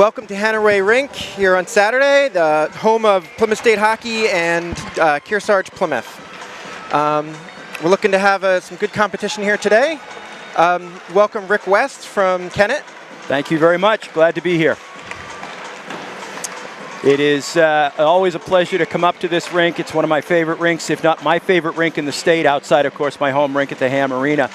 Welcome to Hanaway Rink here on Saturday, the home of Plymouth State Hockey and Kearsarge-Plymouth. We're looking to have some good competition here today. Welcome Rick West from Kennett. Thank you very much. Glad to be here. It is always a pleasure to come up to this rink. It's one of my favorite rinks, if not my favorite rink in the state, outside, of course, my home rink at the Ham Arena.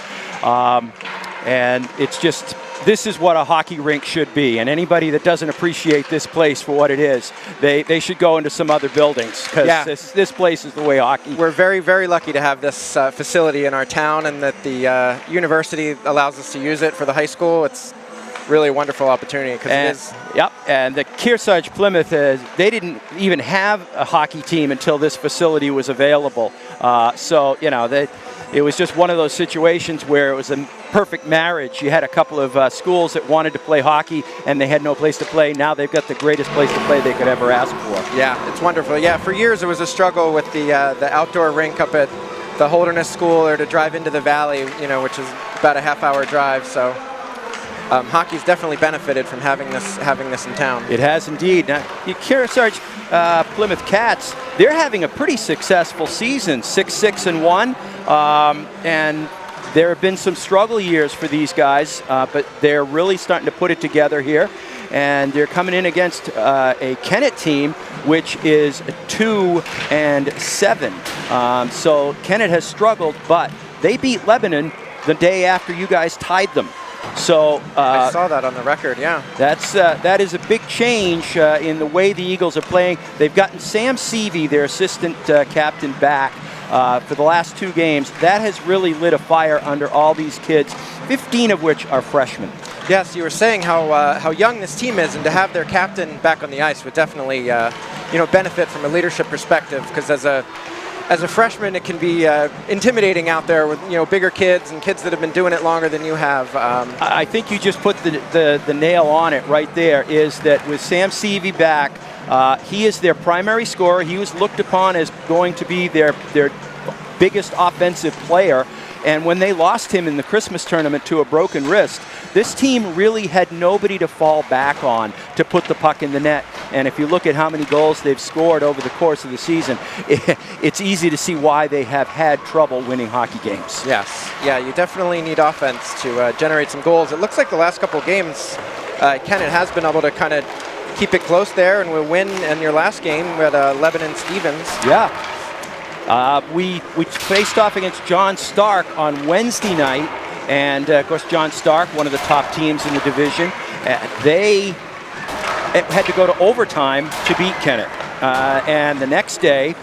And it's just, this is what a hockey rink should be. And anybody that doesn't appreciate this place for what it is, they should go into some other buildings, because this place is the way hockey. We're very, very lucky to have this facility in our town, and that the university allows us to use it for the high school. It's really a wonderful opportunity, because it is. Yep, and the Kearsarge-Plymouth, they didn't even have a hockey team until this facility was available. So, you know, it was just one of those situations where it was a perfect marriage. You had a couple of schools that wanted to play hockey, and they had no place to play. Now they've got the greatest place to play they could ever ask for. Yeah, it's wonderful. Yeah, for years it was a struggle with the outdoor rink up at the Holderness School, or to drive into the valley, you know, which is about a half-hour drive. So hockey's definitely benefited from having this in town. It has indeed. Now, Kearsarge-Plymouth Cats, they're having a pretty successful season, 6-6-1, and there have been some struggle years for these guys, but they're really starting to put it together here. And they're coming in against a Kennett team, which is 2-7. So Kennett has struggled, but they beat Lebanon the day after you guys tied them. So I saw that on the record. Yeah, that is a big change in the way the Eagles are playing. They've gotten Sam Seavey, their assistant captain, back for the last 2 games. That has really lit a fire under all these kids, 15 of which are freshmen. Yes, you were saying how young this team is, and to have their captain back on the ice would definitely benefit from a leadership perspective, because as a freshman, it can be intimidating out there with bigger kids and kids that have been doing it longer than you have. I think you just put the nail on it right there. Is that with Sam Seavey back, he is their primary scorer. He was looked upon as going to be their biggest offensive player. And when they lost him in the Christmas tournament to a broken wrist, this team really had nobody to fall back on to put the puck in the net. And if you look at how many goals they've scored over the course of the season, it's easy to see why they have had trouble winning hockey games. Yes. Yeah, you definitely need offense to generate some goals. It looks like the last couple of games, Kennett has been able to kind of keep it close there, and will win in your last game with Lebanon-Stevens. Yeah. We faced off against John Stark on Wednesday night, and of course John Stark, one of the top teams in the division, they had to go to overtime to beat Kennett. And the next day,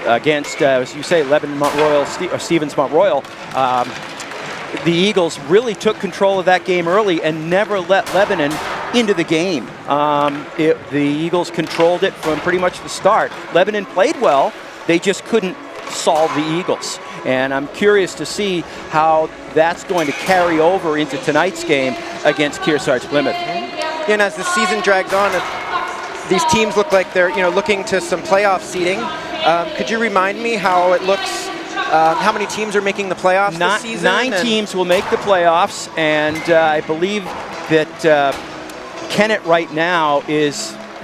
against, as you say, Stevens Mont Royal, the Eagles really took control of that game early and never let Lebanon into the game. The Eagles controlled it from pretty much the start. Lebanon played well. They just couldn't solve the Eagles. And I'm curious to see how that's going to carry over into tonight's game against Kearsarge-Plymouth. And as the season drags on, these teams look like they're looking to some playoff seeding. Could you remind me how it looks? How many teams are making the playoffs this season? 9 teams will make the playoffs, and I believe that Kennett right now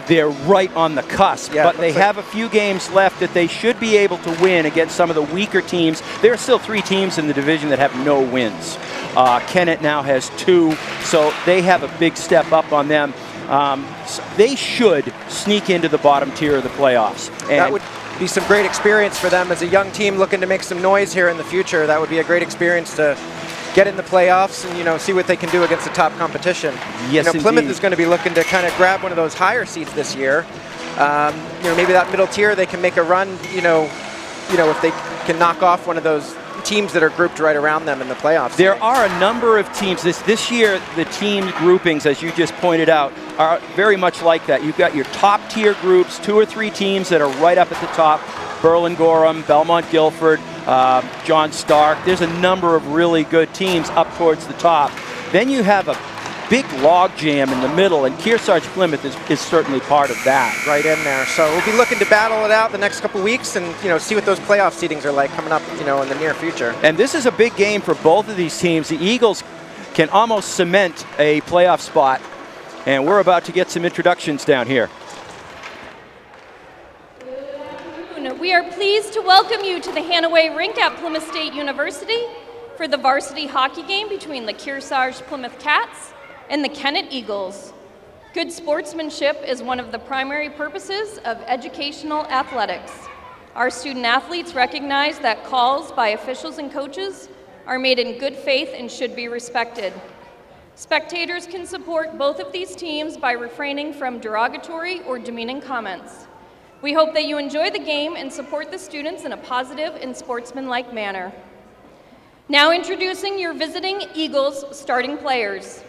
they're right on the cusp, but they have a few games left that they should be able to win against some of the weaker teams. There are still 3 teams in the division that have no wins. Kennett now has 2, so they have a big step up on them. So they should sneak into the bottom tier of the playoffs. And that would be some great experience for them as a young team looking to make some noise here in the future. That would be a great experience to get in the playoffs and see what they can do against the top competition. Yes, Plymouth is going to be looking to kind of grab one of those higher seeds this year. Maybe that middle tier they can make a run. If they can knock off one of those teams that are grouped right around them in the playoffs. There are a number of teams. This year, the team groupings, as you just pointed out, are very much like that. You've got your top tier groups, 2 or 3 teams that are right up at the top. Berlin-Gorham, Belmont-Guilford, John Stark. There's a number of really good teams up towards the top. Then you have a big log jam in the middle, and Kearsarge-Plymouth is certainly part of that. Right in there. So we'll be looking to battle it out the next couple weeks, and see what those playoff seedings are like coming up in the near future. And this is a big game for both of these teams. The Eagles can almost cement a playoff spot And we're about to get some introductions down here. We are pleased to welcome you to the Hanaway Rink at Plymouth State University for the varsity hockey game between the Kearsarge-Plymouth Cats and the Kennett Eagles. Good sportsmanship is one of the primary purposes of educational athletics. Our student athletes recognize that calls by officials and coaches are made in good faith and should be respected. Spectators can support both of these teams by refraining from derogatory or demeaning comments. We hope that you enjoy the game and support the students in a positive and sportsmanlike manner. Now introducing your visiting Eagles starting players.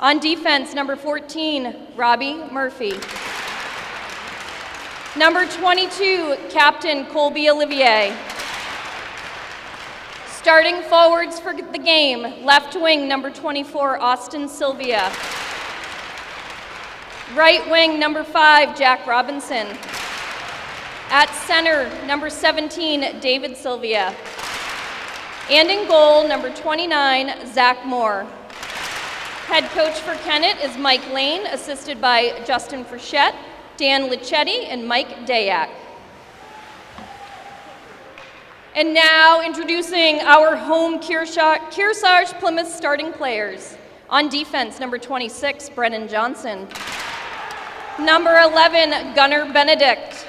On defense, number 14, Robbie Murphy. Number 22, Captain Colby Olivier. Starting forwards for the game, left wing, number 24, Austin Sylvia. Right wing, number 5, Jack Robinson. At center, number 17, David Sylvia. And in goal, number 29, Zach Moore. Head coach for Kennett is Mike Lane, assisted by Justin Frechette, Dan Lichetti, and Mike Dayak. And now introducing our home Kearsarge-Plymouth starting players. On defense, number 26, Brennan Johnson. Number 11, Gunnar Benedict.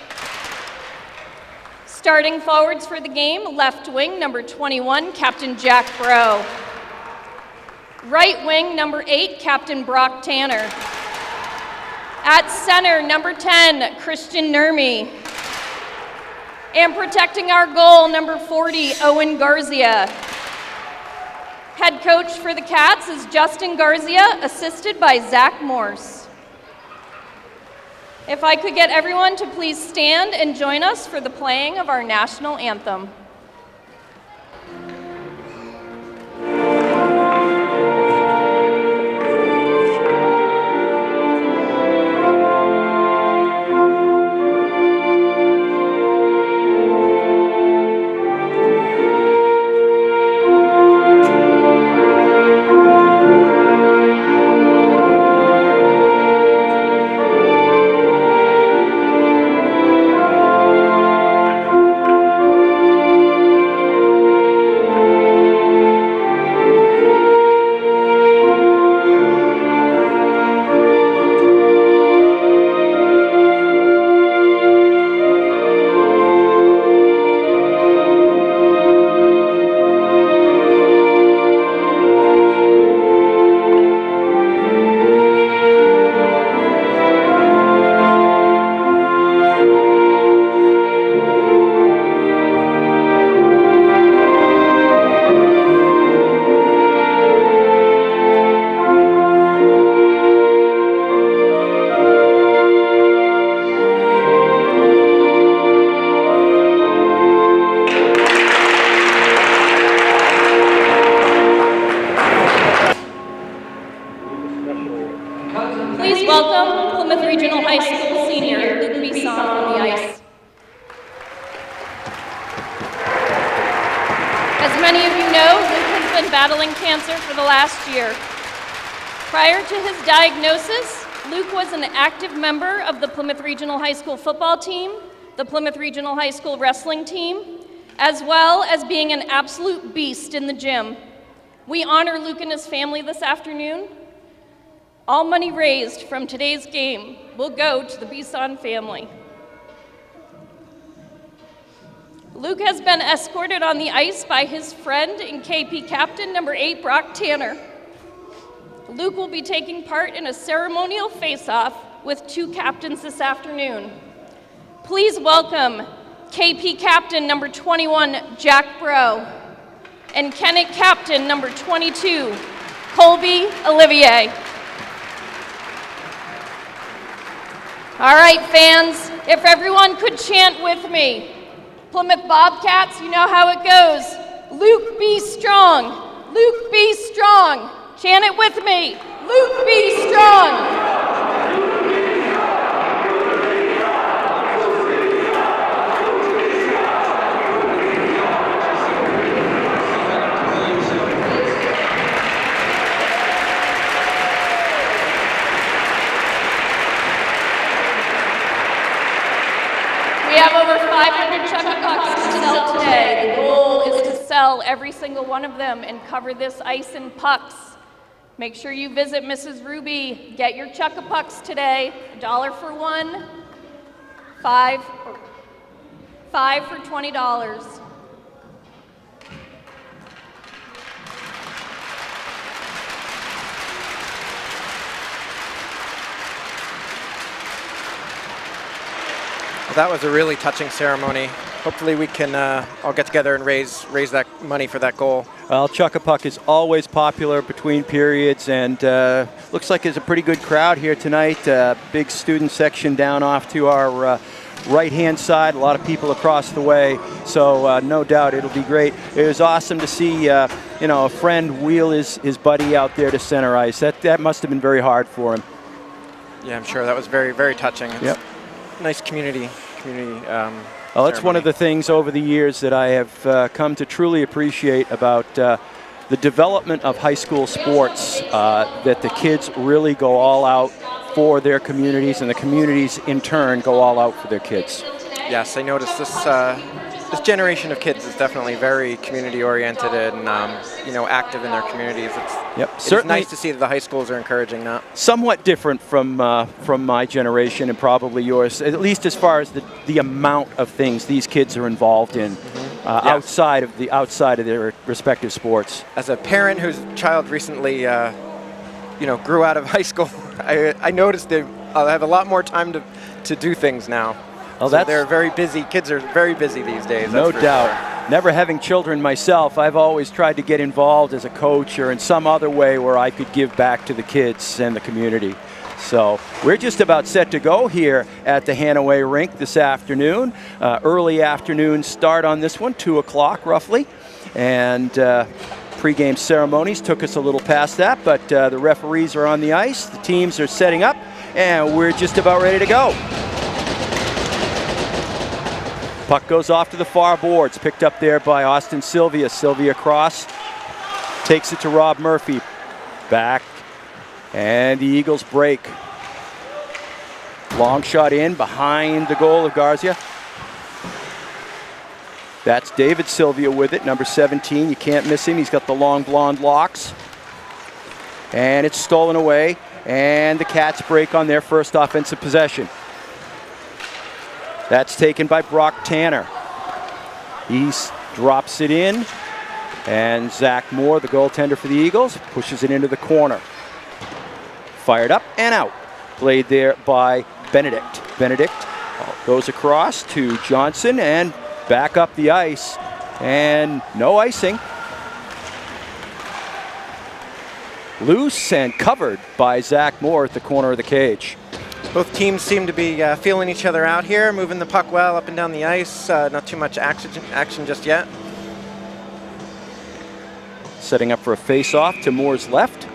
Starting forwards for the game, left wing, number 21, Captain Jack Bro. Right wing, number 8, Captain Brock Tanner. At center, number 10, Christian Nurmi. And protecting our goal, number 40, Owen Garzia. Head coach for the Cats is Justin Garzia, assisted by Zach Morse. If I could get everyone to please stand and join us for the playing of our national anthem. Please welcome Plymouth Regional High School senior Luke Bisson on the ice. As many of you know, Luke has been battling cancer for the last year. Prior to his diagnosis, Luke was an active member of the Plymouth Regional High School football team, the Plymouth Regional High School wrestling team, as well as being an absolute beast in the gym. We honor Luke and his family this afternoon. All money raised from today's game will go to the Bisson family. Luke has been escorted on the ice by his friend and KP captain, number 8, Brock Tanner. Luke will be taking part in a ceremonial face-off with 2 captains this afternoon. Please welcome KP captain, number 21, Jack Bro, and Kennett captain, number 22, Colby Olivier. All right, fans, if everyone could chant with me. Plymouth Bobcats, you know how it goes. Luke, be strong. Luke, be strong. Chant it with me. Luke, be strong. have over 500 Chuck-a-Pucks to sell today. The goal is to sell every single one of them and cover this ice in pucks. Make sure you visit Mrs. Ruby. Get your Chuck-a-Pucks today. $1 for one, five for $20. That was a really touching ceremony. Hopefully we can all get together and raise that money for that goal. Well, Chuck-a-Puck is always popular between periods, and looks like there's a pretty good crowd here tonight. Big student section down off to our right-hand side, a lot of people across the way, so no doubt it'll be great. It was awesome to see a friend wheel his buddy out there to center ice. That must have been very hard for him. Yeah, I'm sure that was very, very touching. It's yep. Nice community. Well, that's one of the things over the years that I have come to truly appreciate about the development of high school sports, that the kids really go all out for their communities, and the communities in turn go all out for their kids. Yes, I noticed this generation of kids is definitely very community-oriented and active in their communities. It's nice to see that the high schools are encouraging that. Somewhat different from my generation and probably yours, at least as far as the amount of things these kids are involved in outside of their respective sports. As a parent whose child recently grew out of high school, I noticed they have a lot more time to do things now. Oh, so they're very busy. Kids are very busy these days. No doubt. Sure. Never having children myself, I've always tried to get involved as a coach or in some other way where I could give back to the kids and the community. So we're just about set to go here at the Hanaway Rink this afternoon. Early afternoon start on this one, 2 o'clock roughly. And pregame ceremonies took us a little past that, but the referees are on the ice, the teams are setting up, and we're just about ready to go. Puck goes off to the far boards, picked up there by Austin Sylvia. Sylvia cross, takes it to Rob Murphy. Back, and the Eagles break. Long shot in behind the goal of Garcia. That's David Sylvia with it, number 17. You can't miss him. He's got the long blonde locks. And it's stolen away, and the Cats break on their first offensive possession. That's taken by Brock Tanner. He drops it in, and Zach Moore, the goaltender for the Eagles, pushes it into the corner. Fired up and out. Played there by Benedict. Benedict goes across to Johnson and back up the ice, and no icing. Loose and covered by Zach Moore at the corner of the cage. Both teams seem to be feeling each other out here, moving the puck well up and down the ice. Not too much action just yet. Setting up for a face-off to Moore's left.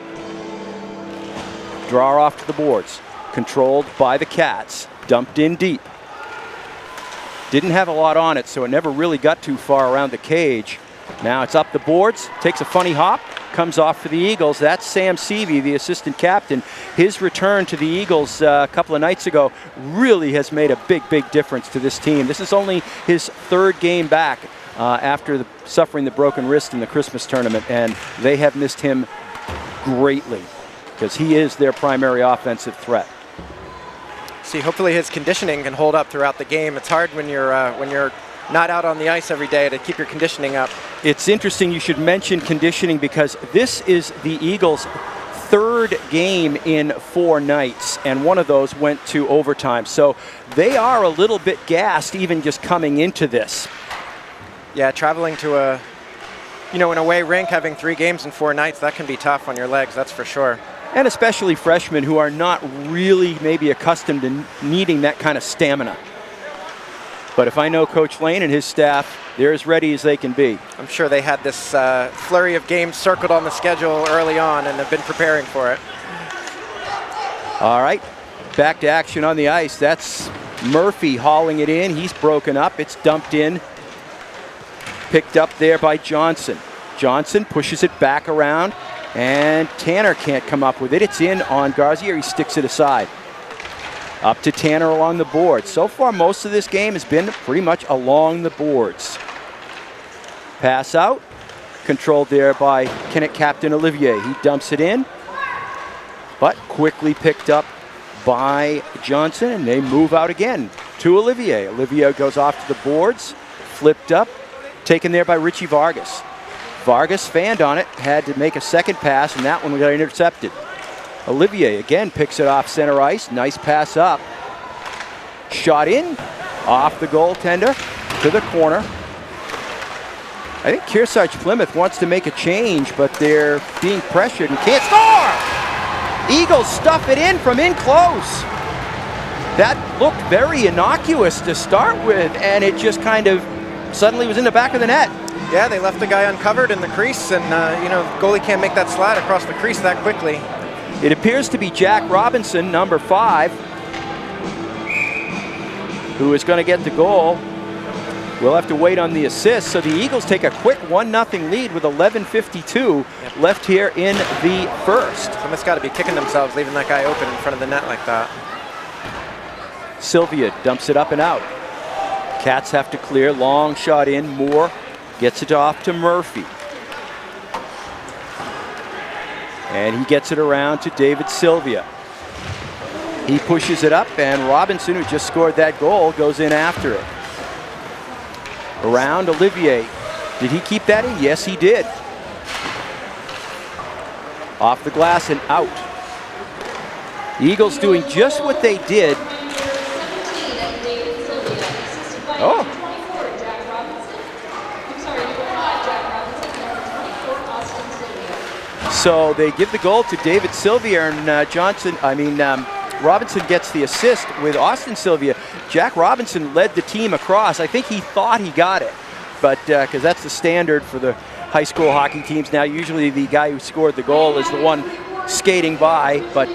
Draw off to the boards. Controlled by the Cats. Dumped in deep. Didn't have a lot on it, so it never really got too far around the cage. Now it's up the boards, takes a funny hop, comes off for the Eagles. That's Sam Seavey, the assistant captain. His return to the Eagles a couple of nights ago really has made a big, big difference to this team. This is only his third game back after suffering the broken wrist in the Christmas tournament, and they have missed him greatly because he is their primary offensive threat. See, hopefully his conditioning can hold up throughout the game. It's hard when you're not out on the ice every day to keep your conditioning up. It's interesting you should mention conditioning because this is the Eagles' third game in 4 nights, and one of those went to overtime. So they are a little bit gassed even just coming into this. Yeah, traveling to an away rink, having 3 games in 4 nights, that can be tough on your legs, that's for sure. And especially freshmen who are not really maybe accustomed to needing that kind of stamina. But if I know Coach Lane and his staff, they're as ready as they can be. I'm sure they had this flurry of games circled on the schedule early on and have been preparing for it. All right, back to action on the ice. That's Murphy hauling it in. He's broken up. It's dumped in. Picked up there by Johnson. Johnson pushes it back around, and Tanner can't come up with it. It's in on Garcia. He sticks it aside. Up to Tanner along the board. So far, most of this game has been pretty much along the boards. Pass out. Controlled there by Kennett captain Olivier. He dumps it in, but quickly picked up by Johnson, and they move out again to Olivier. Olivier goes off to the boards, flipped up, taken there by Richie Vargas. Vargas fanned on it, had to make a second pass, and that one got intercepted. Olivier again picks it off center ice. Nice pass up. Shot in, off the goaltender to the corner. I think Kearsarge-Plymouth wants to make a change, but they're being pressured and can't score! Eagles stuff it in from in close. That looked very innocuous to start with, and it just kind of suddenly was in the back of the net. Yeah, they left the guy uncovered in the crease, and goalie can't make that slide across the crease that quickly. It appears to be Jack Robinson, number 5, who is going to get the goal. We'll have to wait on the assist. So the Eagles take a quick 1-0 lead with 11:52 left here in the first. Someone's got to be kicking themselves, leaving that guy open in front of the net like that. Sylvia dumps it up and out. Cats have to clear. Long shot in. Moore gets it off to Murphy. And he gets it around to David Sylvia. He pushes it up, and Robinson, who just scored that goal, goes in after it. Around Olivier. Did he keep that in? Yes, he did. Off the glass and out. The Eagles doing just what they did. Oh. So they give the goal to David Sylvia, and Robinson gets the assist with Austin Sylvia. Jack Robinson led the team across. I think he thought he got it, but because that's the standard for the high school hockey teams now. Usually the guy who scored the goal is the one skating by, but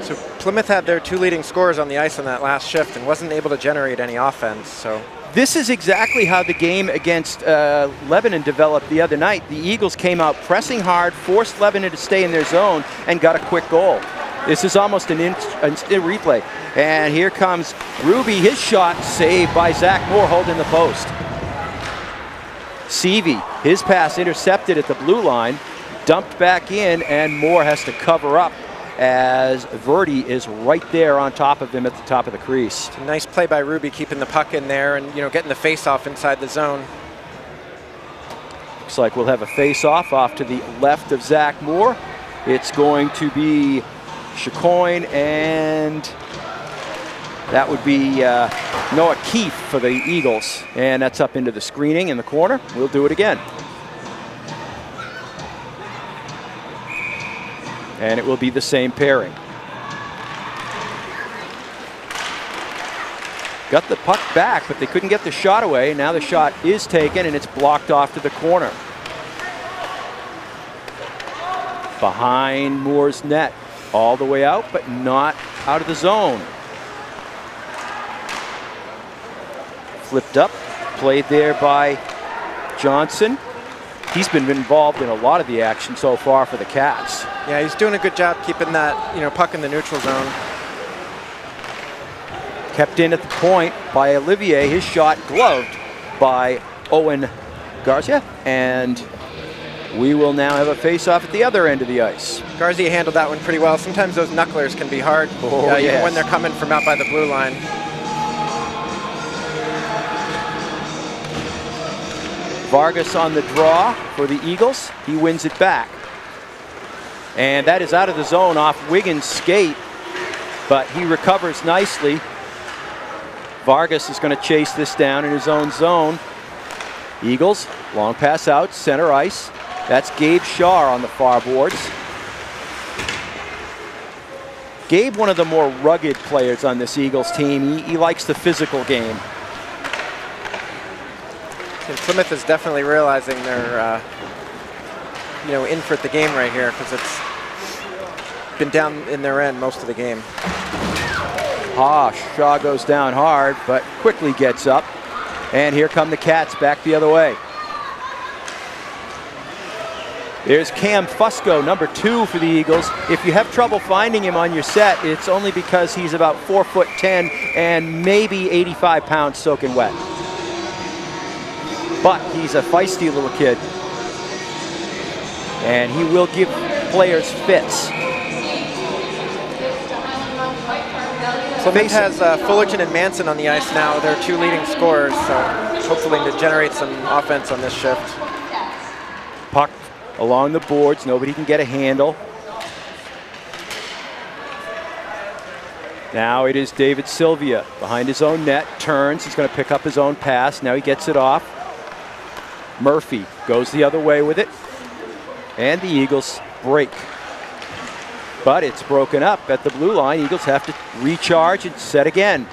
so Plymouth had their 2 leading scorers on the ice on that last shift and wasn't able to generate any offense. So this is exactly how the game against Lebanon developed the other night. The Eagles came out pressing hard, forced Lebanon to stay in their zone, and got a quick goal. This is almost an instant replay. And here comes Ruby, his shot saved by Zach Moore holding the post. Seavey, his pass intercepted at the blue line, dumped back in, and Moore has to cover up as Verdi is right there on top of him at the top of the crease. It's a nice play by Ruby, keeping the puck in there and getting the face-off inside the zone. Looks like we'll have a face-off off to the left of Zach Moore. It's going to be Chacoin, and that would be Noah Keefe for the Eagles. And that's up into the screening in the corner. We'll do it again. And it will be the same pairing. Got the puck back, but they couldn't get the shot away. Now the shot is taken, and it's blocked off to the corner. Behind Moore's net. All the way out, but not out of the zone. Flipped up, played there by Johnson. He's been involved in a lot of the action so far for the Cats. Yeah, he's doing a good job keeping that puck in the neutral zone. Kept in at the point by Olivier. His shot gloved by Owen Garcia, and we will now have a face-off at the other end of the ice. Garcia handled that one pretty well. Sometimes those knucklers can be hard, even when they're coming from out by the blue line. Vargas on the draw for the Eagles. He wins it back. And that is out of the zone off Wiggins' skate, but he recovers nicely. Vargas is going to chase this down in his own zone. Eagles, long pass out, center ice. That's Gabe Shaw on the far boards. Gabe, one of the more rugged players on this Eagles team. He likes the physical game. And Plymouth is definitely realizing they're, in for the game right here, because it's been down in their end most of the game. Shaw goes down hard, but quickly gets up. And here come the Cats back the other way. There's Cam Fusco, number 2 for the Eagles. If you have trouble finding him on your set, it's only because he's about 4'10" and maybe 85 pounds soaking wet. But he's a feisty little kid. And he will give players fits. Plymouth has Fullerton and Manson on the ice now. They're 2 leading scorers, so hopefully to generate some offense on this shift. Puck along the boards, nobody can get a handle. Now it is David Sylvia behind his own net, turns, he's going to pick up his own pass, now he gets it off. Murphy goes the other way with it, and the Eagles break. But it's broken up at the blue line. Eagles have to recharge and set again.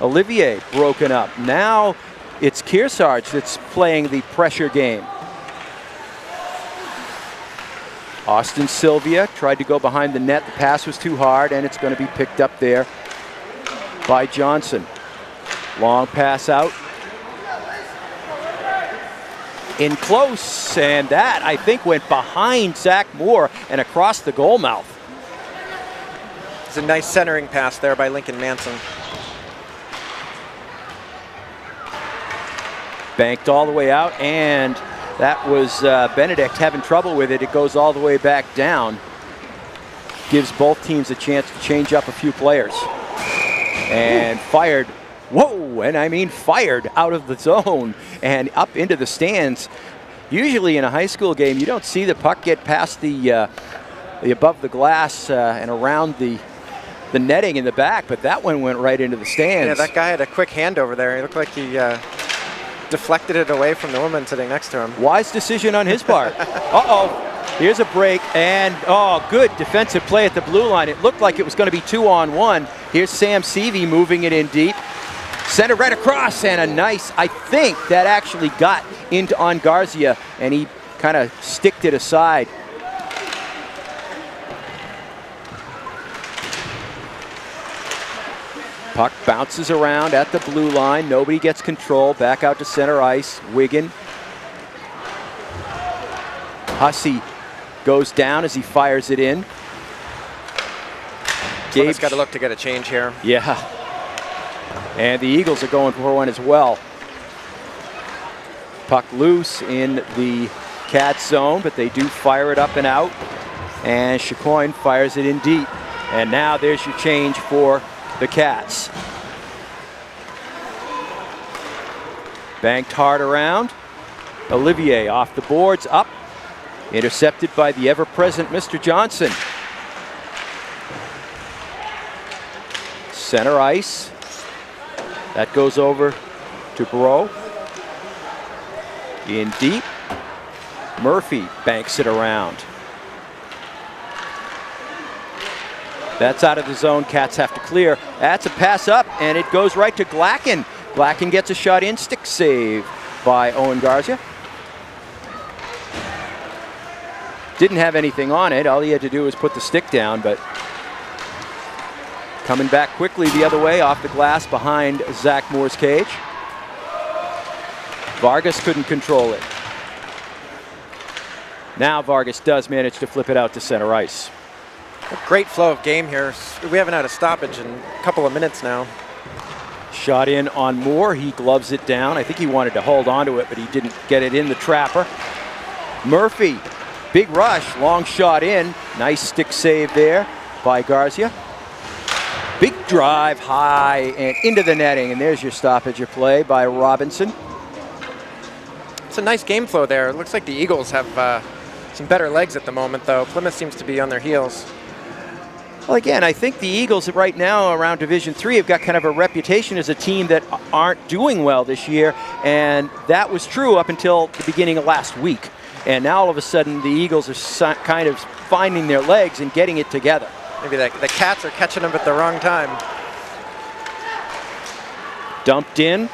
Olivier broken up. Now it's Kearsarge that's playing the pressure game. Austin Sylvia tried to go behind the net. The pass was too hard, and it's going to be picked up there by Johnson. Long pass out. In close, and that, I think, went behind Zach Moore and across the goal mouth. It's a nice centering pass there by Lincoln Manson. Banked all the way out, and that was Benedict having trouble with it. It goes all the way back down. Gives both teams a chance to change up a few players. And fired, whoa, and I mean fired out of the zone and up into the stands. Usually in a high school game, you don't see the puck get past the above the glass and around the netting in the back, but that one went right into the stands. Yeah, that guy had a quick hand over there. He looked like he deflected it away from the woman sitting next to him. Wise decision on his part. Uh-oh. Here's a break, and good defensive play at the blue line. It looked like it was going to be 2-on-1. Here's Sam Seavey moving it in deep. Sent it right across, and a nice, I think that actually got into on Garcia, and he kind of sticked it aside. Puck bounces around at the blue line. Nobody gets control. Back out to center ice. Wigan. Hussey goes down as he fires it in. Gabe's got to look to get a change here. Yeah. And the Eagles are going for one as well. Puck loose in the Cats zone, but they do fire it up and out. And Chicoine fires it in deep. And now there's your change for the Cats. Banked hard around. Olivier off the boards, up. Intercepted by the ever-present Mr. Johnson. Center ice. That goes over to Bro. In deep. Murphy banks it around. That's out of the zone. Cats have to clear. That's a pass up, and it goes right to Glacken. Glacken gets a shot in. Stick save by Owen Garcia. Didn't have anything on it. All he had to do was put the stick down, but coming back quickly the other way off the glass behind Zach Moore's cage. Vargas couldn't control it. Now Vargas does manage to flip it out to center ice. A great flow of game here. We haven't had a stoppage in a couple of minutes now. Shot in on Moore. He gloves it down. I think he wanted to hold on to it, but he didn't get it in the trapper. Murphy, big rush, long shot in. Nice stick save there by Garcia. Big drive high and into the netting, and there's your stoppage of play by Robinson. It's a nice game flow there. It looks like the Eagles have some better legs at the moment, though. Plymouth seems to be on their heels. Well, again, I think the Eagles right now around Division III have got kind of a reputation as a team that aren't doing well this year, and that was true up until the beginning of last week. And now all of a sudden the Eagles are kind of finding their legs and getting it together. Maybe the Cats are catching them at the wrong time. Dumped in.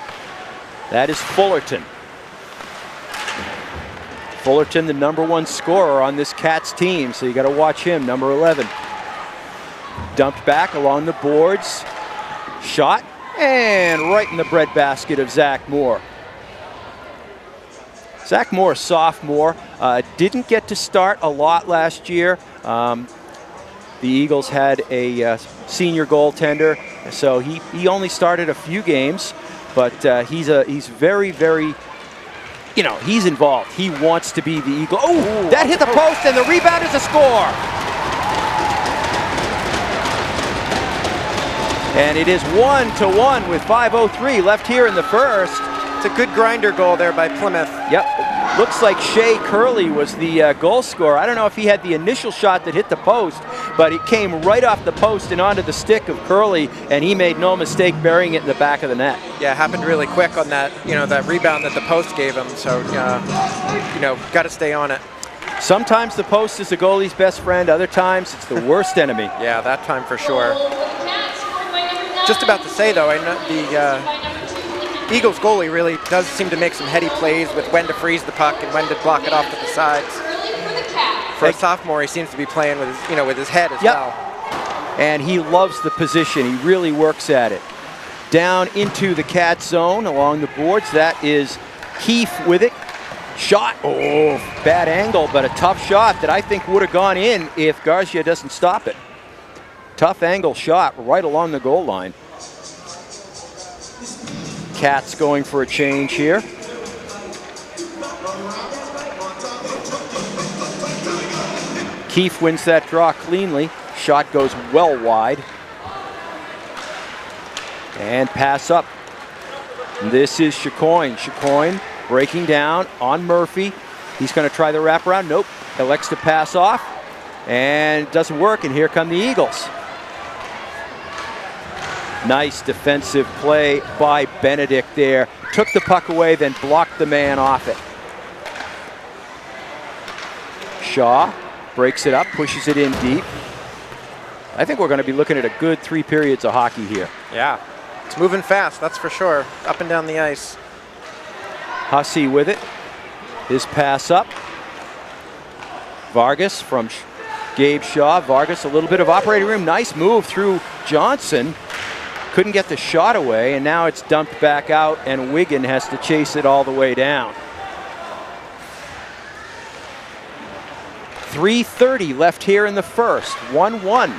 That is Fullerton. Fullerton, the #1 scorer on this Cats team, so you got to watch him, number 11. Dumped back along the boards. Shot, and right in the breadbasket of Zach Moore. Zach Moore, sophomore, didn't get to start a lot last year. The Eagles had a senior goaltender, so he only started a few games, but he's very, very, you know, he's involved. He wants to be the Eagle. Oh, that hit the post, and the rebound is a score. And it is 1-1 with 5:03 left here in the first. It's a good grinder goal there by Plymouth. Yep. Looks like Shea Curley was the goal scorer. I don't know if he had the initial shot that hit the post, but it came right off the post and onto the stick of Curley, and he made no mistake burying it in the back of the net. Yeah, it happened really quick on that, you know, that rebound that the post gave him. So, you know, got to stay on it. Sometimes the post is the goalie's best friend. Other times it's the worst enemy. Yeah, that time for sure. Just about to say, though, I know the Eagles goalie really does seem to make some heady plays with when to freeze the puck and when to block it off to the sides. For a sophomore, he seems to be playing with his, you know, with his head as well. And he loves the position. He really works at it. Down into the Cat zone along the boards. That is Keefe with it. Shot. Oh, bad angle, but a tough shot that I think would have gone in if Garcia doesn't stop it. Tough angle shot right along the goal line. Cats going for a change here. Keefe wins that draw cleanly. Shot goes well wide. And pass up. This is Chicoine. Chicoine breaking down on Murphy. He's going to try the wraparound. Nope. Elects to pass off. And it doesn't work, and here come the Eagles. Nice defensive play by Benedict there. Took the puck away, then blocked the man off it. Shaw breaks it up, pushes it in deep. I think we're going to be looking at a good 3 periods of hockey here. Yeah, it's moving fast, that's for sure. Up and down the ice. Hussey with it. His pass up. Vargas from Gabe Shaw. Vargas, a little bit of operating room. Nice move through Johnson. Couldn't get the shot away, and now it's dumped back out, and Wigan has to chase it all the way down. 3:30 left here in the first. 1-1.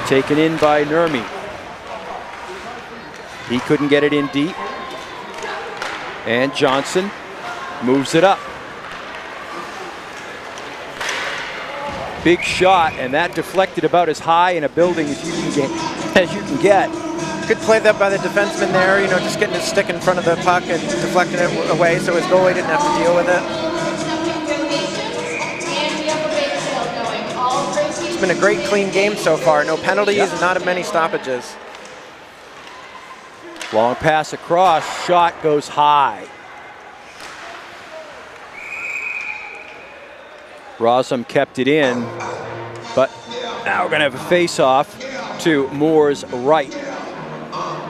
Taken in by Nurmi. He couldn't get it in deep. And Johnson moves it up. Big shot, and that deflected about as high in a building as you can get. Good play there by the defenseman there, you know, just getting his stick in front of the puck and deflecting it away so his goalie didn't have to deal with it. It's been a great clean game so far. No penalties and not many stoppages. Long pass across, shot goes high. Rossum kept it in, but now we're going to have a face-off to Moore's right.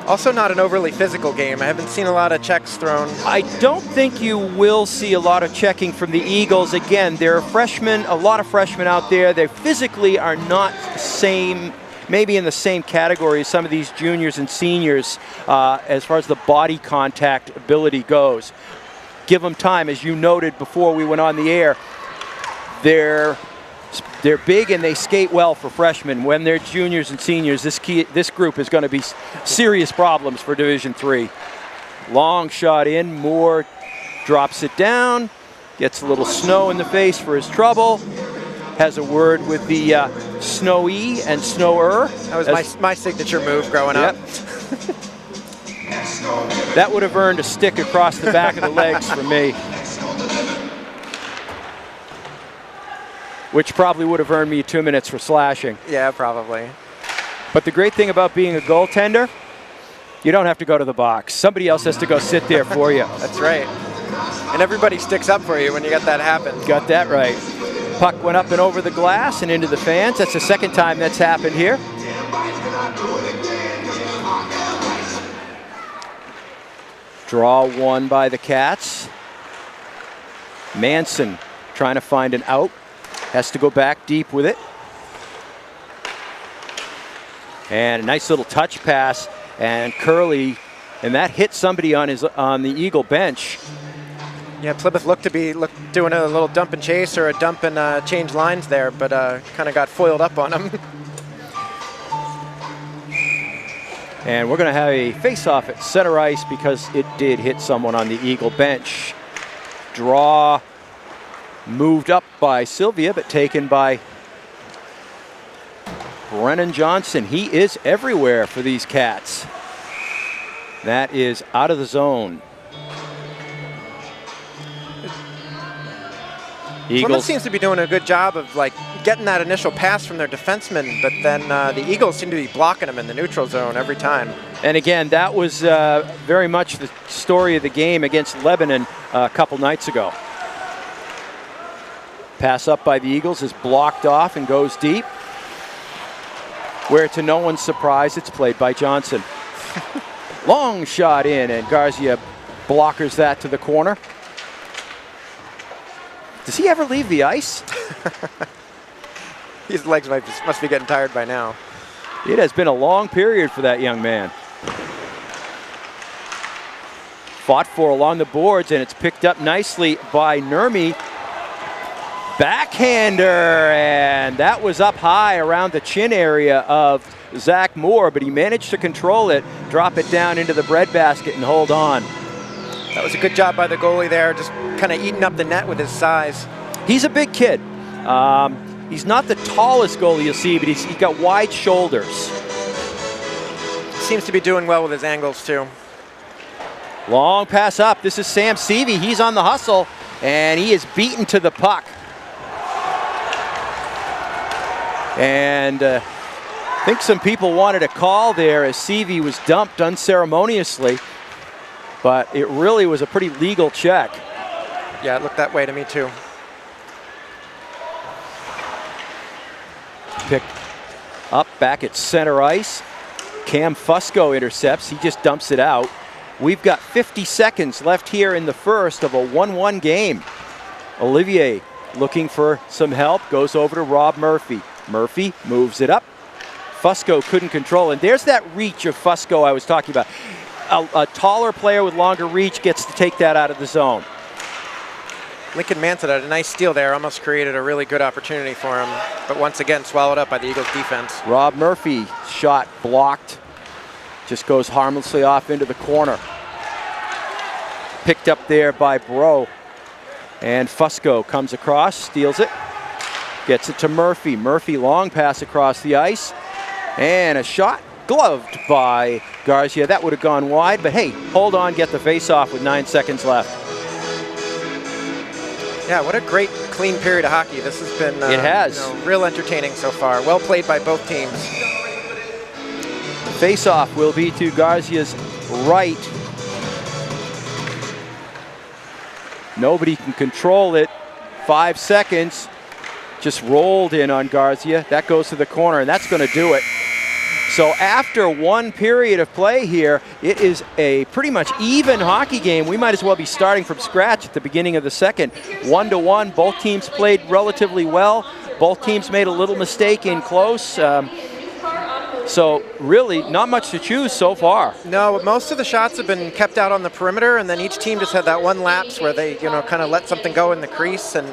Also not an overly physical game. I haven't seen a lot of checks thrown. I don't think you will see a lot of checking from the Eagles. Again, there are freshmen, a lot of freshmen out there. They physically are not the same, maybe in the same category as some of these juniors and seniors as far as the body contact ability goes. Give them time, as you noted before we went on the air. They're big and they skate well for freshmen. When they're juniors and seniors, this group is going to be serious problems for Division III. Long shot in. Moore drops it down. Gets a little snow in the face for his trouble. Has a word with the Snowy and Snower. That was my signature move growing up. That would have earned a stick across the back of the legs for me. Which probably would have earned me 2 minutes for slashing. Yeah, probably. But the great thing about being a goaltender, you don't have to go to the box. Somebody else has to go sit there for you. That's right. And everybody sticks up for you when you got that happen. Got that right. Puck went up and over the glass and into the fans. That's the second time that's happened here. Draw one by the Cats. Manson trying to find an out. Has to go back deep with it. And a nice little touch pass. And Curley And that hit somebody on the Eagle bench. Yeah, Plymouth looked to be doing a little dump and chase or a dump and change lines there, but kind of got foiled up on him. And we're going to have a face-off at center ice because it did hit someone on the Eagle bench. Draw moved up by Sylvia, but taken by Brennan Johnson. He is everywhere for these Cats. That is out of the zone. Plymouth seems to be doing a good job of getting that initial pass from their defensemen, but then the Eagles seem to be blocking them in the neutral zone every time. And again, that was very much the story of the game against Lebanon a couple nights ago. Pass up by the Eagles is blocked off and goes deep, where to no one's surprise, it's played by Johnson. Long shot in, and Garcia blockers that to the corner. Does he ever leave the ice? His legs must be getting tired by now. It has been a long period for that young man. Fought for along the boards, and it's picked up nicely by Nurmi. Backhander, and that was up high around the chin area of Zach Moore, but he managed to control it, drop it down into the breadbasket, and hold on. That was a good job by the goalie there, just kind of eating up the net with his size. He's a big kid. He's not the tallest goalie you'll see, but he's got wide shoulders. Seems to be doing well with his angles too. Long pass up. This is Sam Seavey. He's on the hustle, and he is beaten to the puck. And I think some people wanted a call there as Seavey was dumped unceremoniously, but it really was a pretty legal check. Yeah, it looked that way to me too. Picked up back at center ice. Cam Fusco intercepts. He just dumps it out. We've got 50 seconds left here in the first of a 1-1 game. Olivier looking for some help, goes over to Rob Murphy. Murphy moves it up. Fusco couldn't control, and there's that reach of Fusco I was talking about. A taller player with longer reach gets to take that out of the zone. Lincoln Manson had a nice steal there, almost created a really good opportunity for him, but once again swallowed up by the Eagles defense. Rob Murphy, shot blocked, just goes harmlessly off into the corner. Picked up there by Bro, and Fusco comes across, steals it, gets it to Murphy. Murphy, long pass across the ice, and a shot gloved by Garcia. That would have gone wide, but hey, hold on, get the face-off with 9 seconds left. Yeah, what a great, clean period of hockey. This has been it has. Real entertaining so far. Well played by both teams. Face-off will be to Garcia's right. Nobody can control it. 5 seconds. Just rolled in on Garcia. That goes to the corner, and that's going to do it. So after one period of play here, it is a pretty much even hockey game. We might as well be starting from scratch at the beginning of the second. 1-1, both teams played relatively well. Both teams made a little mistake in close. So really not much to choose so far. No, most of the shots have been kept out on the perimeter, and then each team just had that one lapse where they, kind of let something go in the crease. And,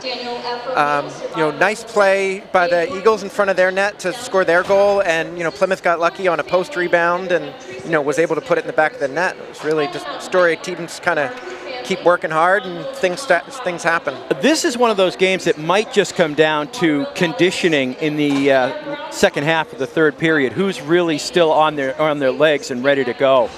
nice play by the Eagles in front of their net to score their goal. And, Plymouth got lucky on a post rebound and, was able to put it in the back of the net. It was really just a story of teams kind of keep working hard and things happen. This is one of those games that might just come down to conditioning in the second half of the third period. Who's really still on their legs and ready to go,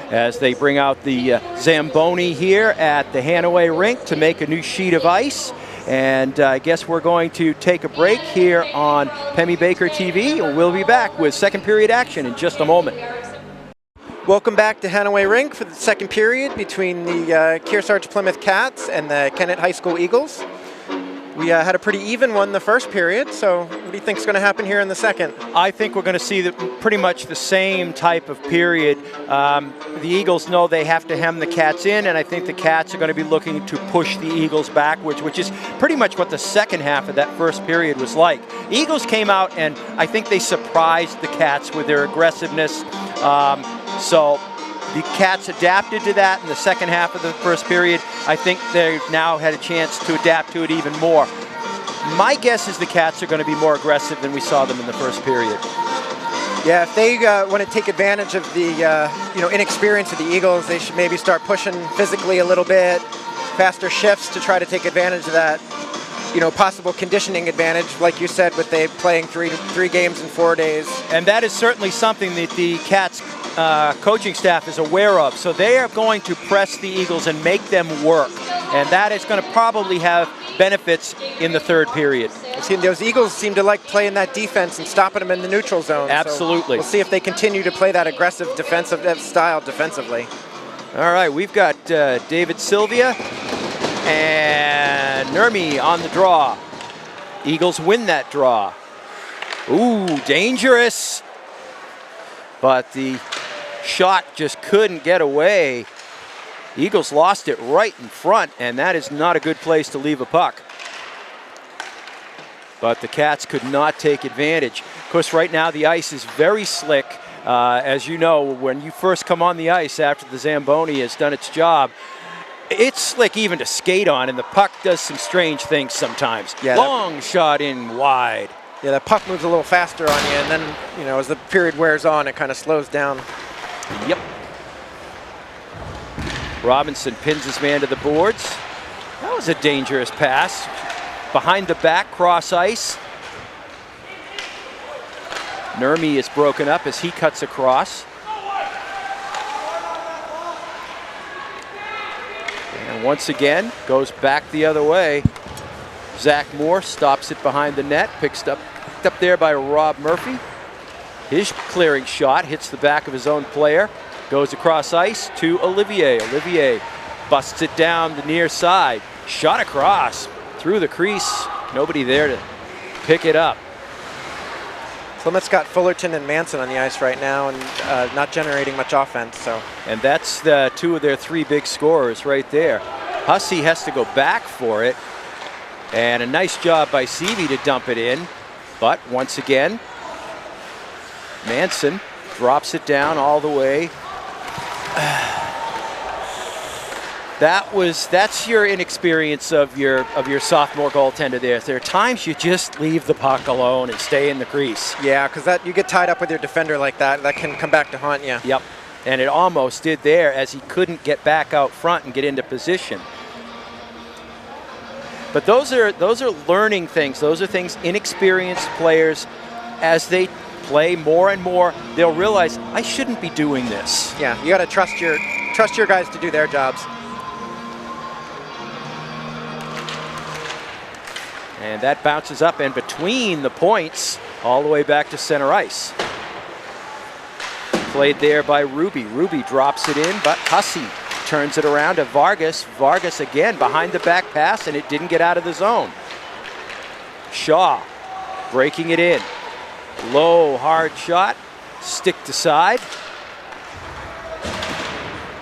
as they bring out the Zamboni here at the Hanaway rink to make a new sheet of ice. And I guess we're going to take a break here on Pemmy Baker TV. We'll be back with second period action in just a moment. Welcome back to Hanaway Rink for the second period between the Kearsarge-Plymouth Cats and the Kennett High School Eagles. We had a pretty even one the first period, so what do you think is going to happen here in the second? I think we're going to see pretty much the same type of period. The Eagles know they have to hem the Cats in, and I think the Cats are going to be looking to push the Eagles backwards, which is pretty much what the second half of that first period was like. Eagles came out, and I think they surprised the Cats with their aggressiveness. So The Cats adapted to that in the second half of the first period. I think they've now had a chance to adapt to it even more. My guess is the Cats are going to be more aggressive than we saw them in the first period. Yeah, if they want to take advantage of the inexperience of the Eagles, they should maybe start pushing physically a little bit, faster shifts to try to take advantage of that, possible conditioning advantage, like you said, with they playing three games in 4 days. And that is certainly something that the Cats coaching staff is aware of. So they are going to press the Eagles and make them work. And that is going to probably have benefits in the third period. Those Eagles seem to like playing that defense and stopping them in the neutral zone. Absolutely. So we'll see if they continue to play that aggressive defensive style defensively. All right, we've got David Sylvia and Nurmi on the draw. Eagles win that draw. Ooh, dangerous. But the shot just couldn't get away. Eagles lost it right in front, and that is not a good place to leave a puck. But the Cats could not take advantage. Of course, right now the ice is very slick. As you know, when you first come on the ice after the Zamboni has done its job, it's slick even to skate on, and the puck does some strange things sometimes. Yeah, long shot in wide. Yeah, that puck moves a little faster on you, and then, as the period wears on, it kind of slows down. Yep. Robinson pins his man to the boards. That was a dangerous pass. Behind the back, cross ice. Nurmi is broken up as he cuts across. And once again, goes back the other way. Zach Moore stops it behind the net, picked up there by Rob Murphy. His clearing shot hits the back of his own player, goes across ice to Olivier. Olivier busts it down the near side, shot across, through the crease, nobody there to pick it up. Plymouth's got Fullerton and Manson on the ice right now and not generating much offense. And that's the two of their three big scorers right there. Hussey has to go back for it. And a nice job by Seavey to dump it in. But once again, Manson drops it down all the way. That's your inexperience of your sophomore goaltender there. There are times you just leave the puck alone and stay in the crease. Yeah, because you get tied up with your defender like that. That can come back to haunt you. Yep, and it almost did there as he couldn't get back out front and get into position. But those are learning things. Those are things inexperienced players, as they play more and more, they'll realize, I shouldn't be doing this. Yeah, you got to trust your guys to do their jobs. And that bounces up and between the points all the way back to center ice. Played there by Ruby. Ruby drops it in, but Hussey turns it around to Vargas. Vargas again behind the back pass, and it didn't get out of the zone. Shaw breaking it in. Low, hard shot, stick to side.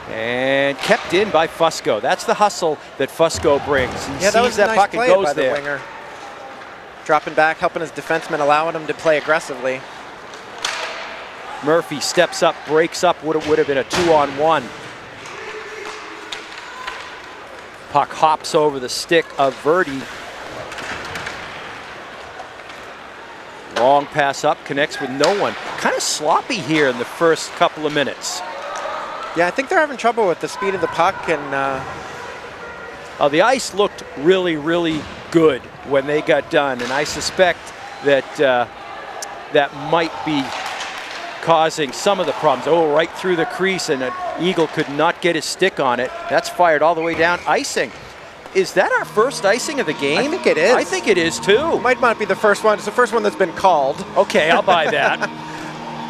And kept in by Fusco. That's the hustle that Fusco brings. He sees that puck and goes there. Winger. Dropping back, helping his defenseman, allowing him to play aggressively. Murphy steps up, breaks up, would have been a 2-on-1. Puck hops over the stick of Verdi. Long pass up, connects with no one. Kind of sloppy here in the first couple of minutes. Yeah, I think they're having trouble with the speed of the puck, and the ice looked really, really good when they got done, and I suspect that that might be causing some of the problems. Oh, right through the crease, and an Eagle could not get his stick on it. That's fired all the way down. Icing. Is that our first icing of the game? I think it is. I think it is too. It might not be the first one. It's the first one that's been called. Okay, I'll buy that.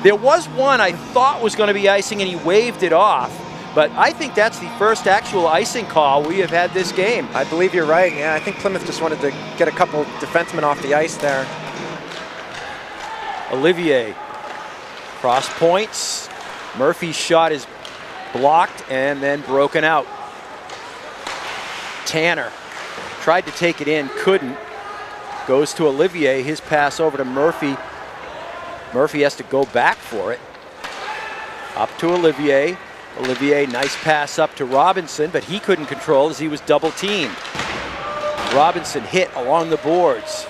There was one I thought was going to be icing, and he waved it off. But I think that's the first actual icing call we have had this game. I believe you're right. Yeah, I think Plymouth just wanted to get a couple defensemen off the ice there. Olivier, cross points. Murphy's shot is blocked and then broken out. Tanner tried to take it in, couldn't. Goes to Olivier, his pass over to Murphy. Murphy has to go back for it. Up to Olivier. Olivier, nice pass up to Robinson, but he couldn't control as he was double teamed. Robinson hit along the boards.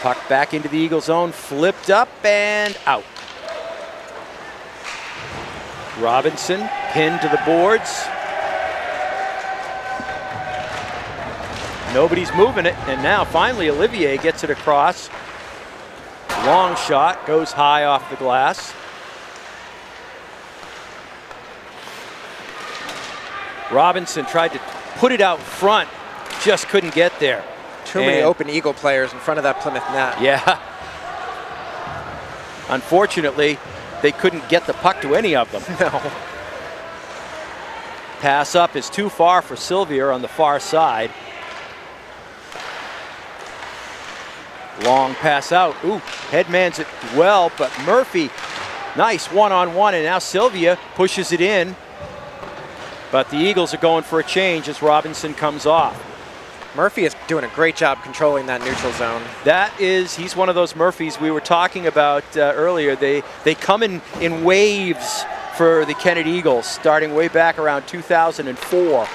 Puck back into the Eagle zone, flipped up and out. Robinson pinned to the boards. Nobody's moving it, and now finally Olivier gets it across. Long shot, goes high off the glass. Robinson tried to put it out front, just couldn't get there. Too many open Eagle players in front of that Plymouth net. Yeah. Unfortunately, they couldn't get the puck to any of them. No. Pass up is too far for Sylvia on the far side. Long pass out. Ooh, headmans it well, but Murphy, nice one-on-one, and now Sylvia pushes it in. But the Eagles are going for a change as Robinson comes off. Murphy is doing a great job controlling that neutral zone. He's one of those Murphys we were talking about earlier. They come in waves for the Kennett Eagles, starting way back around 2004.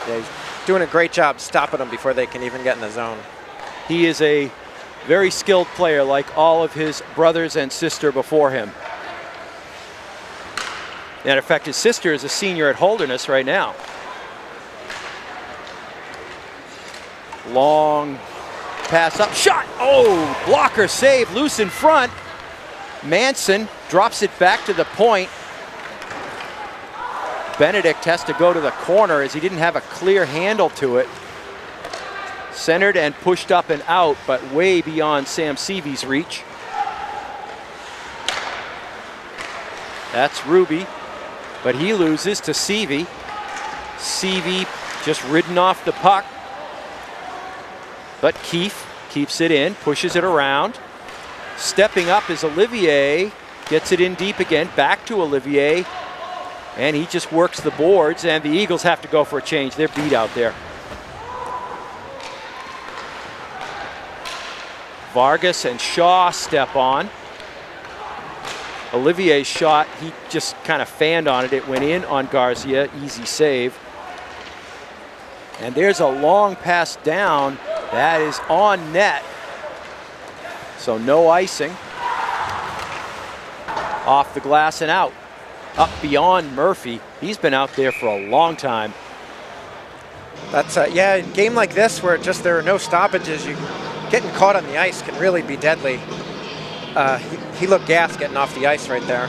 Yeah, he's doing a great job stopping them before they can even get in the zone. He is a very skilled player, like all of his brothers and sister before him. And in fact, his sister is a senior at Holderness right now. Long pass up, shot! Oh, blocker save, loose in front. Manson drops it back to the point. Benedict has to go to the corner as he didn't have a clear handle to it. Centered and pushed up and out, but way beyond Sam Seavey's reach. That's Ruby, but he loses to Seavey. Seavey just ridden off the puck. But Keefe keeps it in, pushes it around. Stepping up is Olivier, gets it in deep again, back to Olivier. And he just works the boards, and the Eagles have to go for a change. They're beat out there. Vargas and Shaw step on. Olivier's shot, he just kind of fanned on it. It went in on Garcia, easy save. And there's a long pass down. That is on net. So no icing. Off the glass and out. Up beyond Murphy. He's been out there for a long time. That's yeah, in a game like this where just there are no stoppages, getting caught on the ice can really be deadly. He looked gassed getting off the ice right there.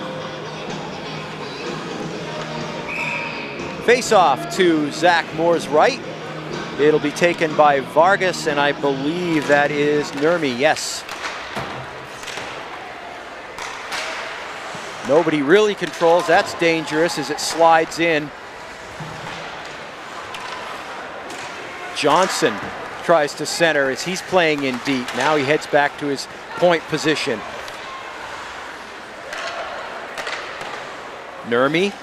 Face off to Zach Moore's right. It'll be taken by Vargas, and I believe that is Nurmi, yes. Nobody really controls. That's dangerous as it slides in. Johnson tries to center as he's playing in deep. Now he heads back to his point position. Nurmi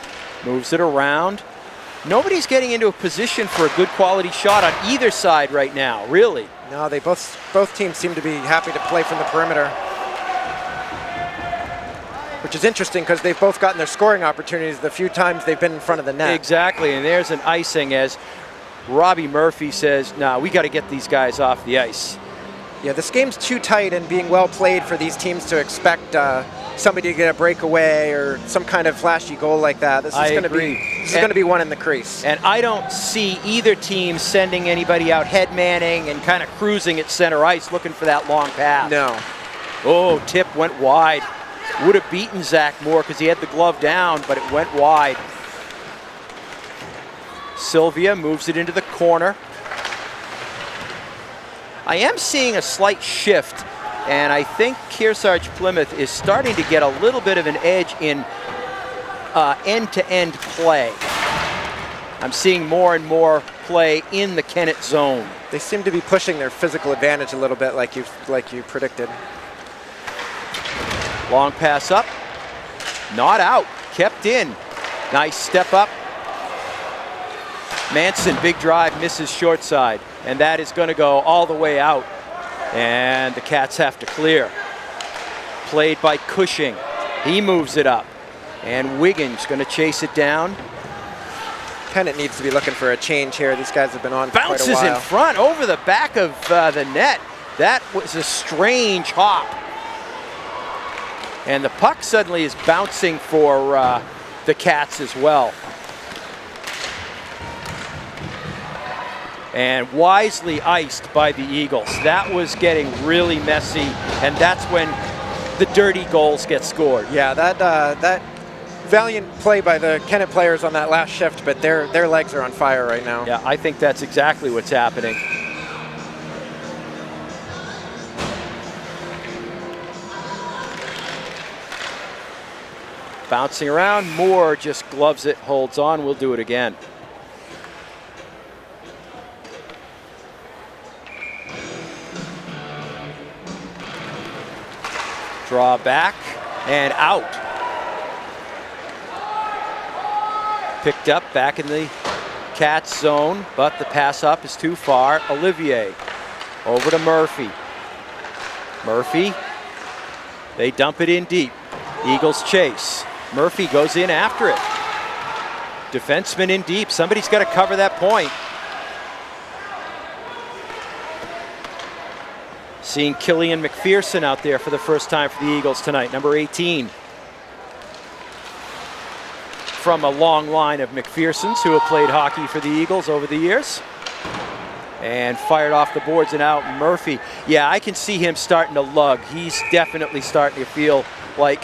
moves it around. Nobody's getting into a position for a good quality shot on either side right now, really. No, they both teams seem to be happy to play from the perimeter. Which is interesting because they've both gotten their scoring opportunities the few times they've been in front of the net. Exactly, and there's an icing as Robbie Murphy says, nah, we got to get these guys off the ice. Yeah, this game's too tight and being well played for these teams to expect somebody to get a breakaway or some kind of flashy goal like that. This is going to be one in the crease. And I don't see either team sending anybody out head manning and kind of cruising at center ice looking for that long pass. No. Oh, tip went wide. Would have beaten Zach Moore because he had the glove down, but it went wide. Sylvia moves it into the corner. I am seeing a slight shift, and I think Kearsarge-Plymouth is starting to get a little bit of an edge in end-to-end play. I'm seeing more and more play in the Kennett zone. They seem to be pushing their physical advantage a little bit like you predicted. Long pass up, not out, kept in. Nice step up. Manson, big drive, misses short side, and that is going to go all the way out. And the Cats have to clear. Played by Cushing. He moves it up. And Wiggins going to chase it down. Kennett needs to be looking for a change here. These guys have been on for quite a Bounces while. in front over the back of the net. That was a strange hop. And the puck suddenly is bouncing for the Cats as well. And wisely iced by the Eagles. That was getting really messy, and that's when the dirty goals get scored. Yeah, that valiant play by the Kennett players on that last shift, but their legs are on fire right now. Yeah, I think that's exactly what's happening. Bouncing around, Moore just gloves it, holds on. We'll do it again. Draw back and out. Picked up back in the Cats zone, but the pass up is too far. Olivier over to Murphy. Murphy, they dump it in deep. Eagles chase. Murphy goes in after it. Defenseman in deep. Somebody's got to cover that point. Seeing Killian McPherson out there for the first time for the Eagles tonight, number 18. From a long line of McPhersons who have played hockey for the Eagles over the years. And fired off the boards and out. Murphy, yeah, I can see him starting to lug. He's definitely starting to feel like,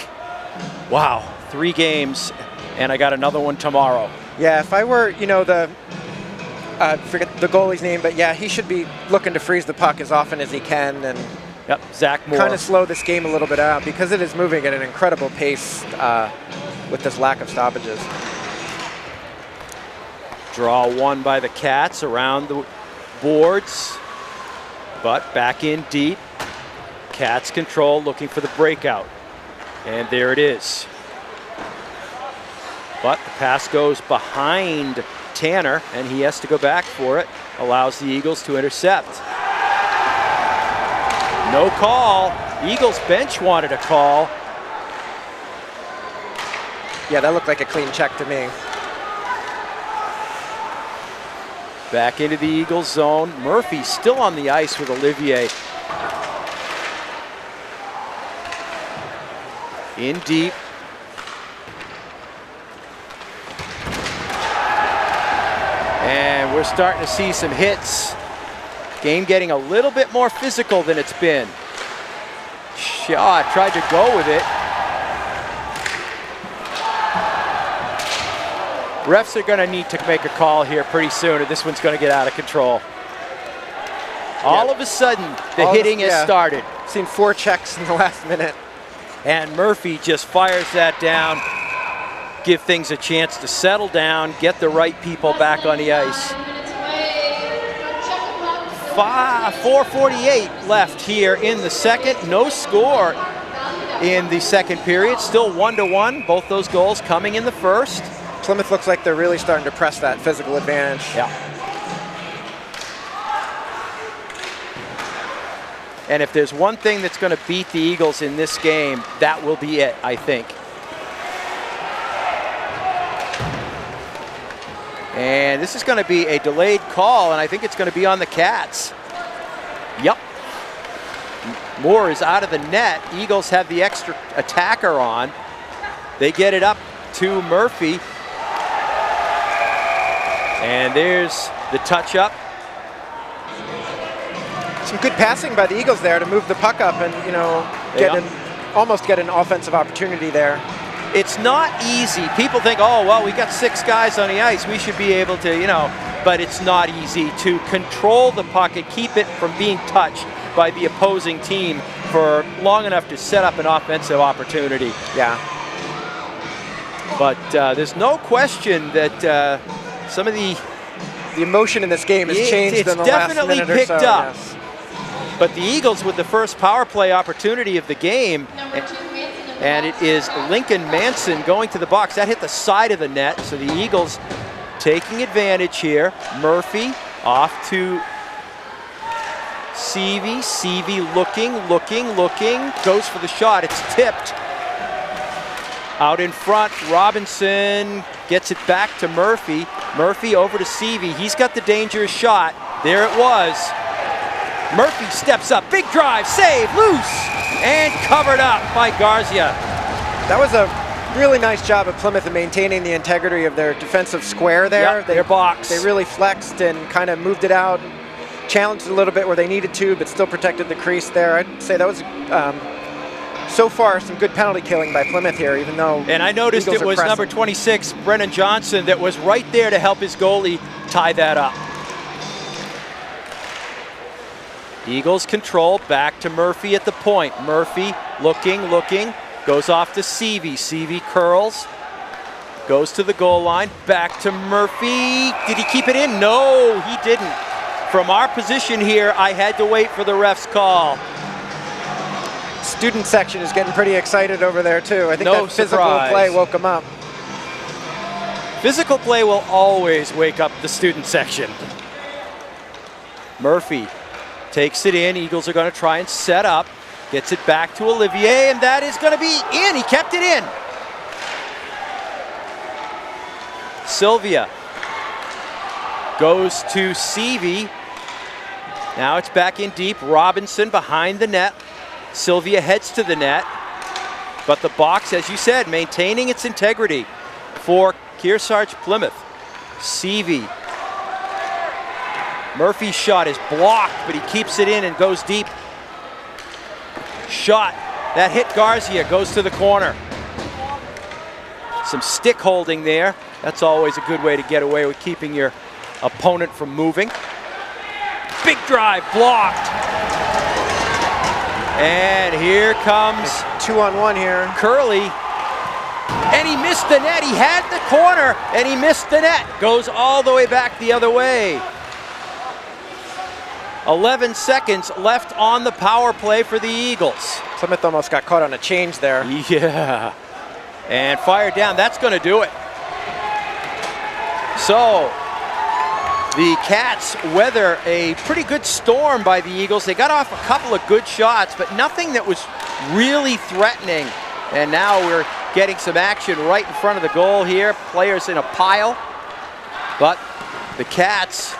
wow, 3 games and I got another one tomorrow. Yeah, if I were, you know, forget the goalie's name, but yeah, he should be looking to freeze the puck as often as he can and yep, Zach Moore. kind of slow this game a little bit out because it is moving at an incredible pace with this lack of stoppages. Draw one by the Cats around the boards, but back in deep. Cats control, looking for the breakout. And there it is. But the pass goes behind Tanner, and he has to go back for it. Allows the Eagles to intercept. No call. Eagles bench wanted a call. Yeah, that looked like a clean check to me. Back into the Eagles zone. Murphy still on the ice with Olivier. In deep. And we're starting to see some hits. Game getting a little bit more physical than it's been. Shaw tried to go with it. Refs are going to need to make a call here pretty soon, or this one's going to get out of control. All of a sudden, the hitting has started. Seen 4 checks in the last minute. And Murphy just fires that down. Give things a chance to settle down, get the right people back on the ice. 4:48 left here in the second. No score in the second period. Still 1-1. Both those goals coming in the first. Plymouth looks like they're really starting to press that physical advantage. Yeah. And if there's one thing that's going to beat the Eagles in this game, that will be it, I think. And this is going to be a delayed call, and I think it's going to be on the Cats. Yep. Moore is out of the net. Eagles have the extra attacker on. They get it up to Murphy. And there's the touch-up. Some good passing by the Eagles there to move the puck up and, you know, almost get an offensive opportunity there. It's not easy. People think, oh, well, we got 6 guys on the ice. We should be able to, you know, but it's not easy to control the puck and keep it from being touched by the opposing team for long enough to set up an offensive opportunity. Yeah. But there's no question that some of the emotion in this game has changed in the last minute or so. It's definitely picked up. Yes. But the Eagles with the first power play opportunity of the game. And it is Lincoln Manson going to the box. That hit the side of the net, so the Eagles taking advantage here. Murphy off to Seavey. Seavey looking, goes for the shot. It's tipped. Out in front, Robinson gets it back to Murphy. Murphy over to Seavey. He's got the dangerous shot. There it was. Murphy steps up, big drive, save, loose, and covered up by Garcia. That was a really nice job of Plymouth in maintaining the integrity of their defensive square there. Yep, their box. They really flexed and kind of moved it out, challenged a little bit where they needed to, but still protected the crease there. I'd say that was, so far, some good penalty killing by Plymouth here, even though And I noticed Eagles it was are number pressing. 26, Brennan Johnson, that was right there to help his goalie tie that up. Eagles control, back to Murphy at the point. Murphy looking, goes off to Seavey. Seavey curls, goes to the goal line, back to Murphy. Did he keep it in? No, he didn't. From our position here, I had to wait for the ref's call. Student section is getting pretty excited over there too. I think No that physical surprise. play woke them up. Physical play will always wake up the student section. Murphy takes it in. Eagles are going to try and set up. Gets it back to Olivier, and that is going to be in. He kept it in. Sylvia goes to Seavey. Now it's back in deep. Robinson behind the net. Sylvia heads to the net. But the box, as you said, maintaining its integrity for Kearsarge-Plymouth. Seavey. Murphy's shot is blocked, but he keeps it in and goes deep. Shot. That hit Garcia, goes to the corner. Some stick holding there. That's always a good way to get away with keeping your opponent from moving. Big drive, blocked. And here comes 2-on-1 here. Curley. And he missed the net. He had the corner, and he missed the net. Goes all the way back the other way. 11 seconds left on the power play for the Eagles. Plymouth almost got caught on a change there. Yeah. And fired down. That's going to do it. So the Cats weather a pretty good storm by the Eagles. They got off a couple of good shots, but nothing that was really threatening. And now we're getting some action right in front of the goal here. Players in a pile. But the Cats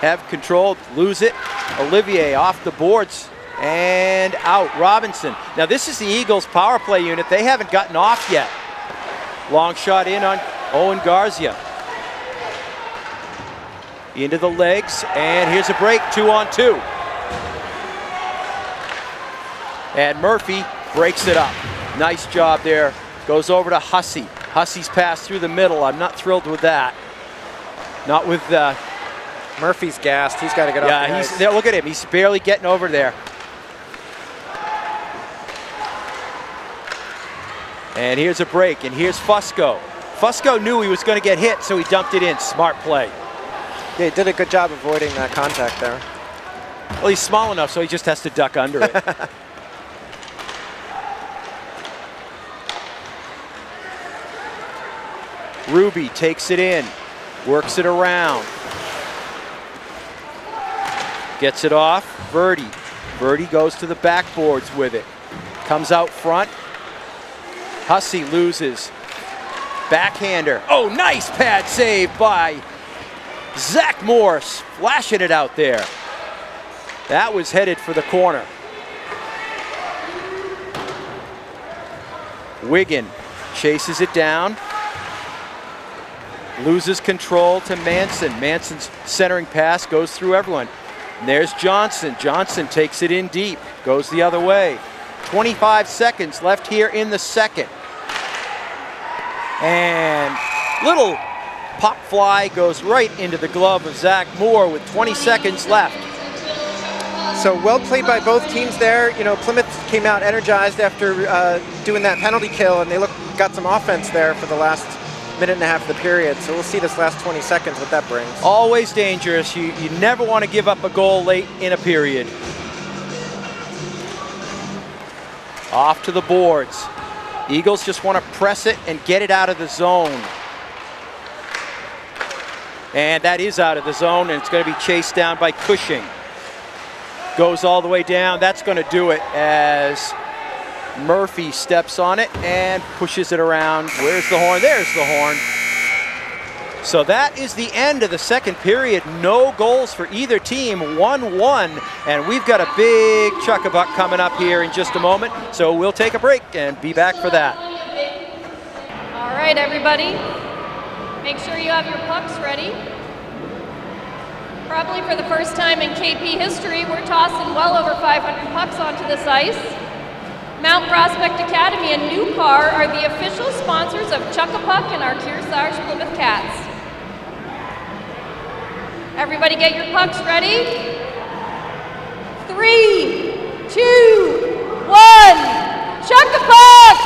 have control, lose it. Olivier off the boards and out. Robinson. Now this is the Eagles power play unit. They haven't gotten off yet. Long shot in on Owen Garcia. Into the legs, and here's a break, 2-on-2. And Murphy breaks it up. Nice job there. Goes over to Hussey. Hussey's pass through the middle. I'm not thrilled with that. Not with Murphy's gassed. He's got to get off the yeah, ice. look at him. He's barely getting over there. And here's a break, and here's Fusco. Fusco knew he was going to get hit, so he dumped it in. Smart play. Yeah, he did a good job avoiding that contact there. Well, he's small enough, so he just has to duck under it. Ruby takes it in, works it around. Gets it off, Verdi. Verdi goes to the backboards with it. Comes out front. Hussey loses. Backhander. Oh, nice pad save by Zach Morse, flashing it out there. That was headed for the corner. Wiggin chases it down. Loses control to Manson. Manson's centering pass goes through everyone. And there's Johnson. Johnson takes it in deep. Goes the other way. 25 seconds left here in the second. And little pop fly goes right into the glove of Zach Moore with 20 seconds left. So well played by both teams there. You know, Plymouth came out energized after doing that penalty kill, and they got some offense there for the last minute and a half of the period. So we'll see this last 20 seconds what that brings. Always dangerous. You never want to give up a goal late in a period. Off to the boards. Eagles just want to press it and get it out of the zone. And that is out of the zone, and it's going to be chased down by Cushing. Goes all the way down. That's going to do it as Murphy steps on it and pushes it around. Where's the horn? There's the horn. So that is the end of the second period. No goals for either team, 1-1. And we've got a big chuck-a-buck coming up here in just a moment. So we'll take a break and be back for that. All right, everybody. Make sure you have your pucks ready. Probably for the first time in KP history, we're tossing well over 500 pucks onto this ice. Mount Prospect Academy and New Car are the official sponsors of Chuck-a-Puck and our Kearsarge-Plymouth Cats. Everybody get your pucks ready? 3, 2, 1, Chuck-a-Puck!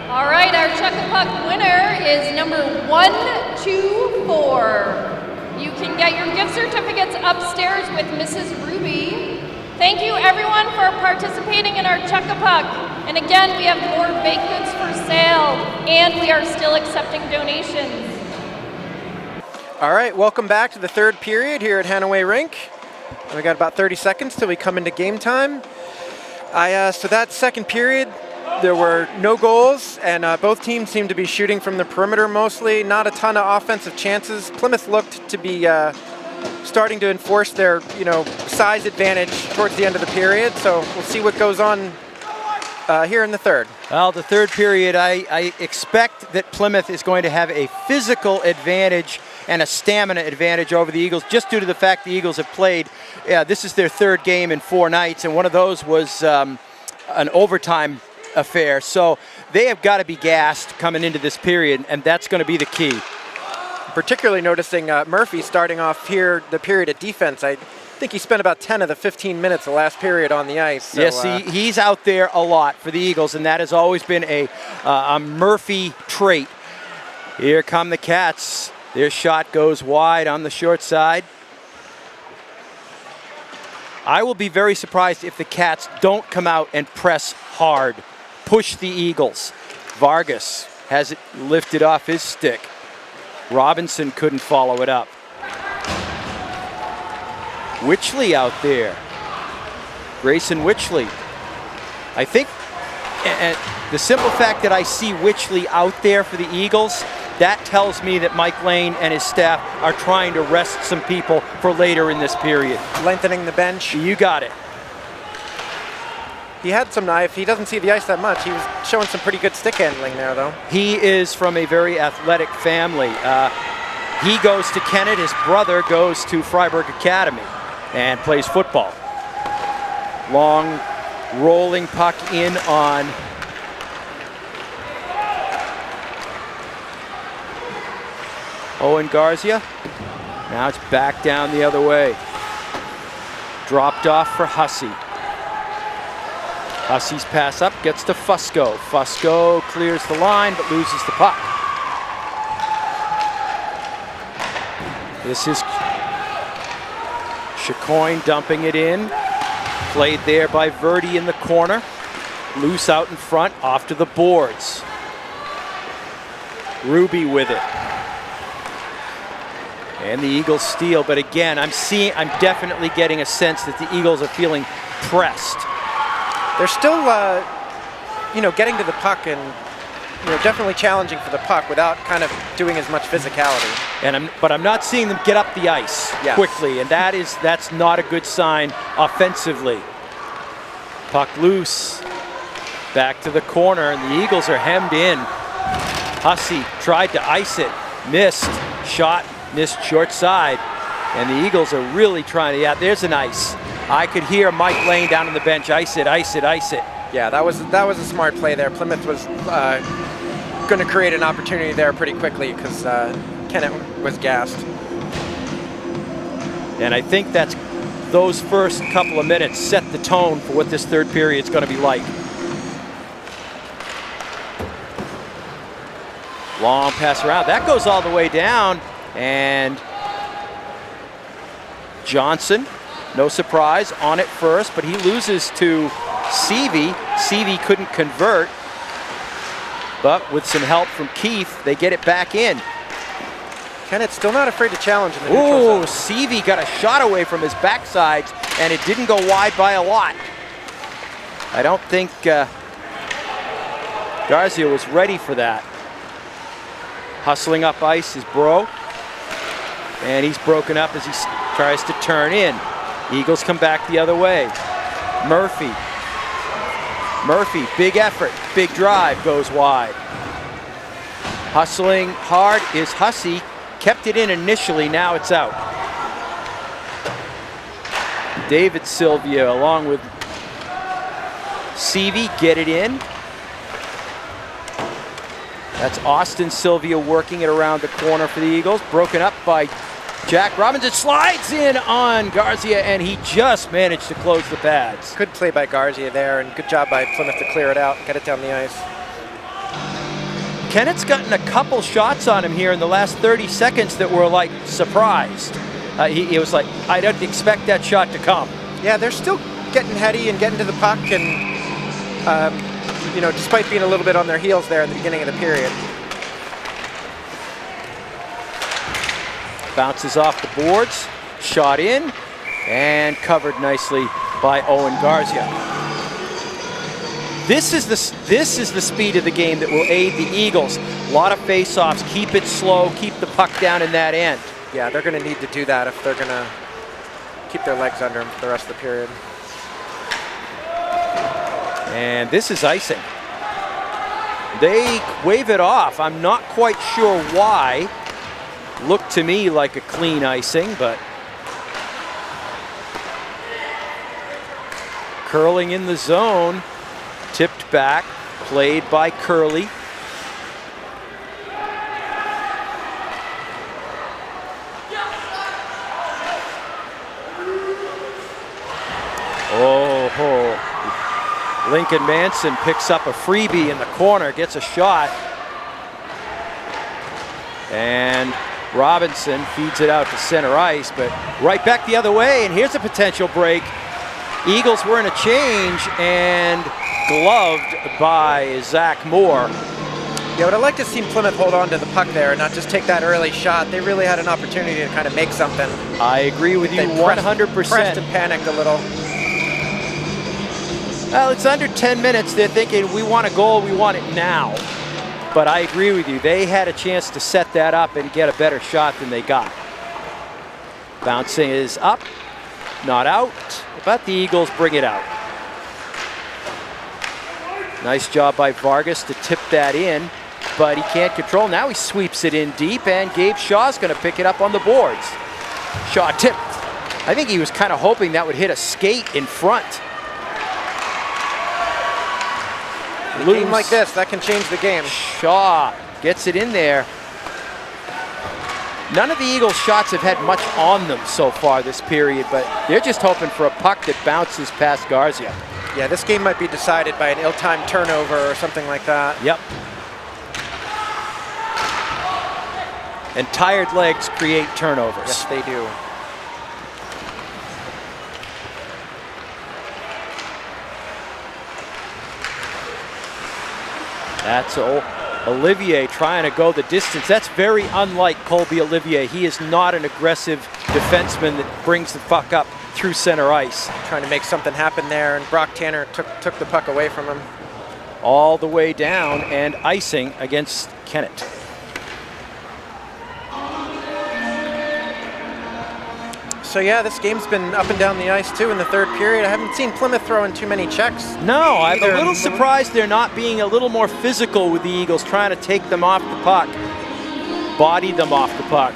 All right, our Chuck-a-Puck winner is number 124. You can get your gift certificates upstairs with Mrs. Ruby. Thank you everyone for participating in our Chuck-a-Puck. And again, we have more baked goods for sale, and we are still accepting donations. All right, welcome back to the third period here at Hanaway Rink. We got about 30 seconds till we come into game time. So that second period, there were no goals, and both teams seemed to be shooting from the perimeter mostly. Not a ton of offensive chances. Plymouth looked to be starting to enforce their, size advantage towards the end of the period. So we'll see what goes on here in the third. Well, the third period, I expect that Plymouth is going to have a physical advantage and a stamina advantage over the Eagles, just due to the fact the Eagles have played. This is their third game in 4 nights, and one of those was an overtime affair. So they have got to be gassed coming into this period, and that's going to be the key. Particularly noticing Murphy starting off here the period at defense. I think he spent about 10 of the 15 minutes the last period on the ice. So, yes, he's out there a lot for the Eagles, and that has always been a Murphy trait. Here come the Cats. Their shot goes wide on the short side. I will be very surprised if the Cats don't come out and press hard, push the Eagles. Vargas has it lifted off his stick. Robinson couldn't follow it up. Witchley out there. Grayson Witchley. I think the simple fact that I see Witchley out there for the Eagles, that tells me that Mike Lane and his staff are trying to rest some people for later in this period. Lengthening the bench. You got it. He had some knife. He doesn't see the ice that much. He was showing some pretty good stick handling there, though. He is from a very athletic family. He goes to Kennett. His brother goes to Freiburg Academy and plays football. Long rolling puck in on Owen Garcia. Now it's back down the other way. Dropped off for Hussey. Hussey's pass up gets to Fusco. Fusco clears the line but loses the puck. This is Chicoine dumping it in. Played there by Verdi in the corner. Loose out in front, off to the boards. Ruby with it. And the Eagles steal, but again, I'm definitely getting a sense that the Eagles are feeling pressed. They're still, getting to the puck and definitely challenging for the puck without kind of doing as much physicality. But I'm not seeing them get up the ice quickly, and that's not a good sign offensively. Puck loose, back to the corner, and the Eagles are hemmed in. Hussey tried to ice it, missed, shot, missed short side, and the Eagles are really trying to, there's an ice. I could hear Mike Lane down on the bench, ice it, ice it, ice it. Yeah, that was a smart play there. Plymouth was going to create an opportunity there pretty quickly because Kennett was gassed. And I think those first couple of minutes set the tone for what this third period is going to be like. Long pass around. That goes all the way down. And Johnson, no surprise, on it first, but he loses to Seavey. Seavey couldn't convert. But with some help from Keith, they get it back in. Kennett's still not afraid to challenge in the neutral zone. Seavey got a shot away from his backsides, and it didn't go wide by a lot. I don't think Garcia was ready for that. Hustling up ice is Bro, and he's broken up as he tries to turn in. Eagles come back the other way. Murphy, big effort, big drive, goes wide. Hustling hard is Hussey. Kept it in initially, now it's out. David Sylvia along with Seavey get it in. That's Austin Sylvia working it around the corner for the Eagles. Broken up by Jack Robinson. Slides in on Garcia, and he just managed to close the pads. Good play by Garcia there, and good job by Plymouth to clear it out, get it down the ice. Kennett's gotten a couple shots on him here in the last 30 seconds that were like surprised. He was like, I didn't expect that shot to come. Yeah, they're still getting heady and getting to the puck, and despite being a little bit on their heels there at the beginning of the period. Bounces off the boards, shot in, and covered nicely by Owen Garcia. This is the speed of the game that will aid the Eagles. A lot of face-offs, keep it slow, keep the puck down in that end. Yeah, they're going to need to do that if they're going to keep their legs under them for the rest of the period. And this is icing. They wave it off. I'm not quite sure why. Looked to me like a clean icing, but curling in the zone. Tipped back, played by Curley. Lincoln Manson picks up a freebie in the corner, gets a shot. And Robinson feeds it out to center ice, but right back the other way, and here's a potential break. Eagles were in a change and gloved by Zach Moore. Yeah, but I'd like to see Plymouth hold on to the puck there and not just take that early shot. They really had an opportunity to kind of make something. I agree with you 100%. Pressed and panicked a little. Well, it's under 10 minutes. They're thinking, we want a goal, we want it now. But I agree with you. They had a chance to set that up and get a better shot than they got. Bouncing is up, not out, but the Eagles bring it out. Nice job by Vargas to tip that in, but he can't control. Now he sweeps it in deep, and Gabe Shaw's going to pick it up on the boards. Shaw tipped. I think he was kind of hoping that would hit a skate in front. In a game like this, that can change the game. Shaw gets it in there. None of the Eagles' shots have had much on them so far this period, but they're just hoping for a puck that bounces past Garcia. Yeah, this game might be decided by an ill-timed turnover or something like that. Yep. And tired legs create turnovers. Yes, they do. That's Olivier trying to go the distance. That's very unlike Colby Olivier. He is not an aggressive defenseman that brings the puck up through center ice. Trying to make something happen there, and Brock Tanner took the puck away from him. all the way down and icing against Kennett. So yeah, this game's been up and down the ice too in the third period. I haven't seen Plymouth throwing too many checks. No, I'm a little surprised they're not being a little more physical with the Eagles, trying to take them off the puck, body them off the puck.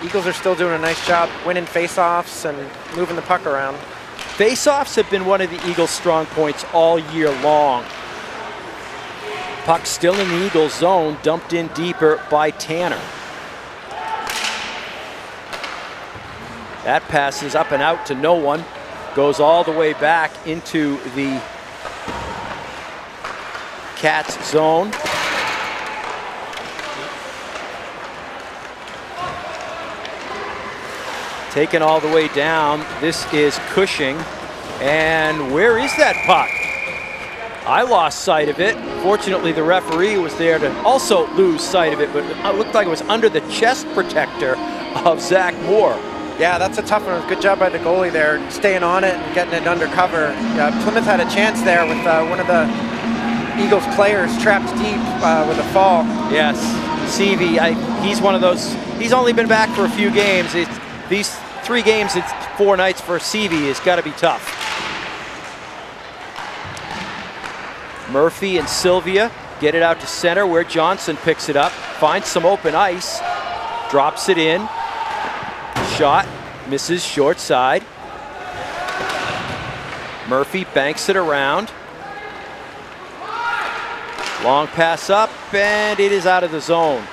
Eagles are still doing a nice job winning face-offs and moving the puck around. Face-offs have been one of the Eagles' strong points all year long. Puck still in the Eagles' zone, dumped in deeper by Tanner. That passes up and out to no one. Goes all the way back into the Cats zone. Taken all the way down. This is Cushing. And where is that puck? I lost sight of it. Fortunately, the referee was there to also lose sight of it, but it looked like it was under the chest protector of Zach Moore. Yeah, that's a tough one. Good job by the goalie there, staying on it and getting it under cover. Plymouth had a chance there with one of the Eagles players trapped deep with a fall. Yes, Seavey, he's one of those, he's only been back for a few games. These 3 games, it's 4 nights for Seavey. It's got to be tough. Murphy and Sylvia get it out to center where Johnson picks it up, finds some open ice, drops it in. Shot, misses short side. Murphy banks it around. Long pass up, and it is out of the zone.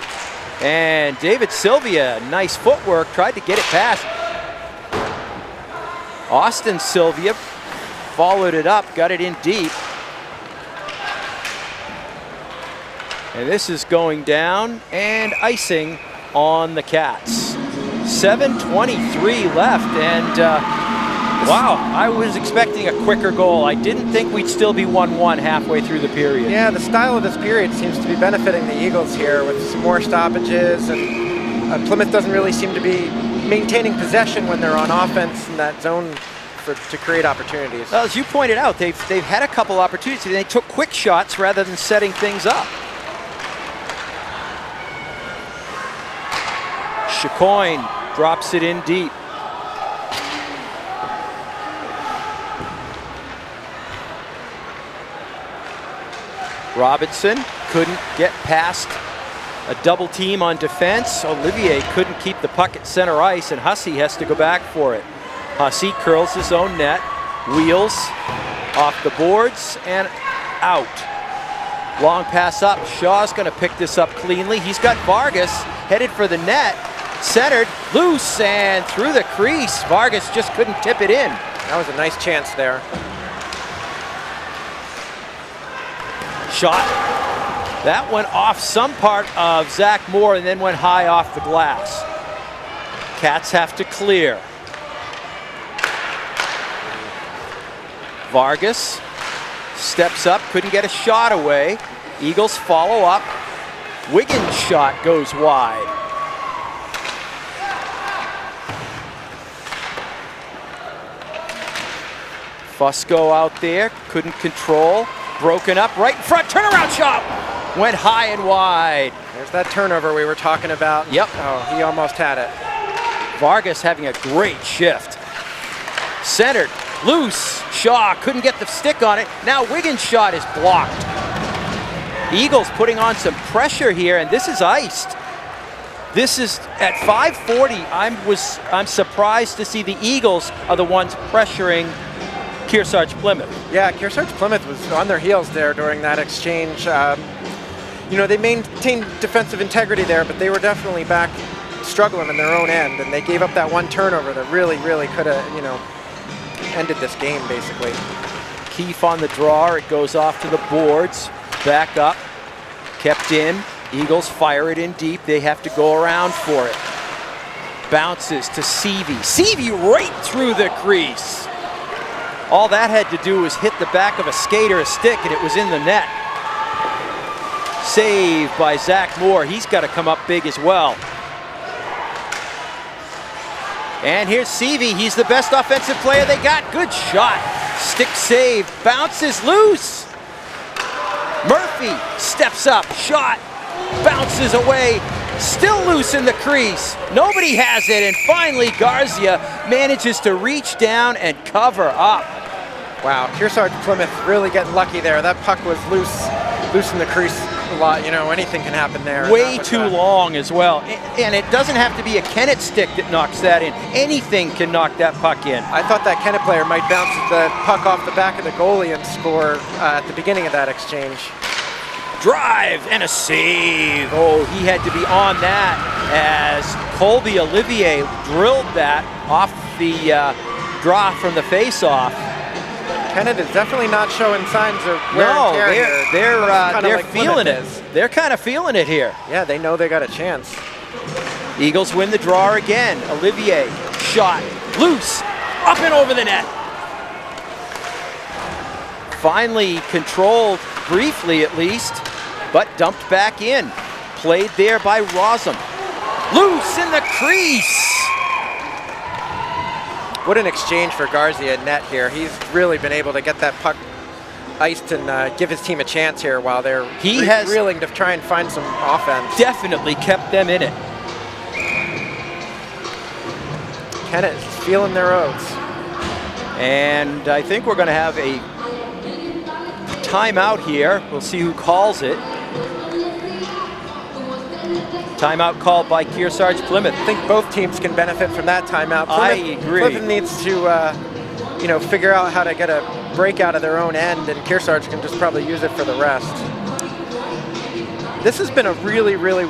And David Sylvia, nice footwork, tried to get it past. Austin Sylvia followed it up, got it in deep. And this is going down and icing on the Cats. 7:23 left, and wow, I was expecting a quicker goal. I didn't think we'd still be 1-1 halfway through the period. Yeah, the style of this period seems to be benefiting the Eagles here with some more stoppages, and Plymouth doesn't really seem to be maintaining possession when they're on offense in that zone to create opportunities. Well, as you pointed out, they've had a couple opportunities. They took quick shots rather than setting things up. Chicoine drops it in deep. Robinson couldn't get past a double team on defense. Olivier couldn't keep the puck at center ice, and Hussey has to go back for it. Hussey curls his own net, wheels off the boards and out. Long pass up. Shaw's going to pick this up cleanly. He's got Vargas headed for the net. Centered, loose, and through the crease. Vargas just couldn't tip it in. That was a nice chance there. Shot. That went off some part of Zach Moore and then went high off the glass. Cats have to clear. Vargas steps up, couldn't get a shot away. Eagles follow up. Wiggins' shot goes wide. Fusco out there, couldn't control. Broken up right in front, turnaround shot! Went high and wide. There's that turnover we were talking about. Yep. Oh, he almost had it. Vargas having a great shift. Centered, loose. Shaw couldn't get the stick on it. Now Wiggins' shot is blocked. Eagles putting on some pressure here, and this is iced. This is at 5:40. I'm surprised to see the Eagles are the ones pressuring Kearsarge-Plymouth. Yeah, Kearsarge-Plymouth was on their heels there during that exchange. You know, they maintained defensive integrity there, but they were definitely back struggling in their own end, and they gave up that one turnover that really, really could have, you know, ended this game, basically. Keefe on the draw. It goes off to the boards. Back up. Kept in. Eagles fire it in deep. They have to go around for it. Bounces to Seavey. Seavey right through the crease. All that had to do was hit the back of a skate or a stick, and it was in the net. Save by Zach Moore. He's got to come up big as well. And here's Seavey. He's the best offensive player they got. Good shot. Stick save. Bounces loose. Murphy steps up, shot, bounces away, still loose in the crease. Nobody has it, and finally Garcia manages to reach down and cover up. Wow, Kearsarge-Plymouth really getting lucky there. That puck was loose in the crease a lot. You know, anything can happen there. Way too long as well. And it doesn't have to be a Kennett stick that knocks that in. Anything can knock that puck in. I thought that Kennett player might bounce the puck off the back of the goalie and score at the beginning of that exchange. Drive and a save. Oh, he had to be on that as Colby Olivier drilled that off the draw from the face-off. Kennett is definitely not showing signs of wear and tear here. They're feeling it. They're kind of feeling it here. Yeah, they know they got a chance. Eagles win the draw again. Olivier, shot, loose, up and over the net. Finally controlled, briefly at least, but dumped back in. Played there by Rosum. Loose in the crease. What an exchange for Garcia net here. He's really been able to get that puck iced and give his team a chance here while they're reeling to try and find some offense. Definitely kept them in it. Kennett is feeling their oats. And I think we're going to have a timeout here. We'll see who calls it. Timeout called by Kearsarge-Plymouth. I think both teams can benefit from that timeout. I agree. Plymouth needs to, figure out how to get a break out of their own end, and Kearsarge can just probably use it for the rest. This has been a really, really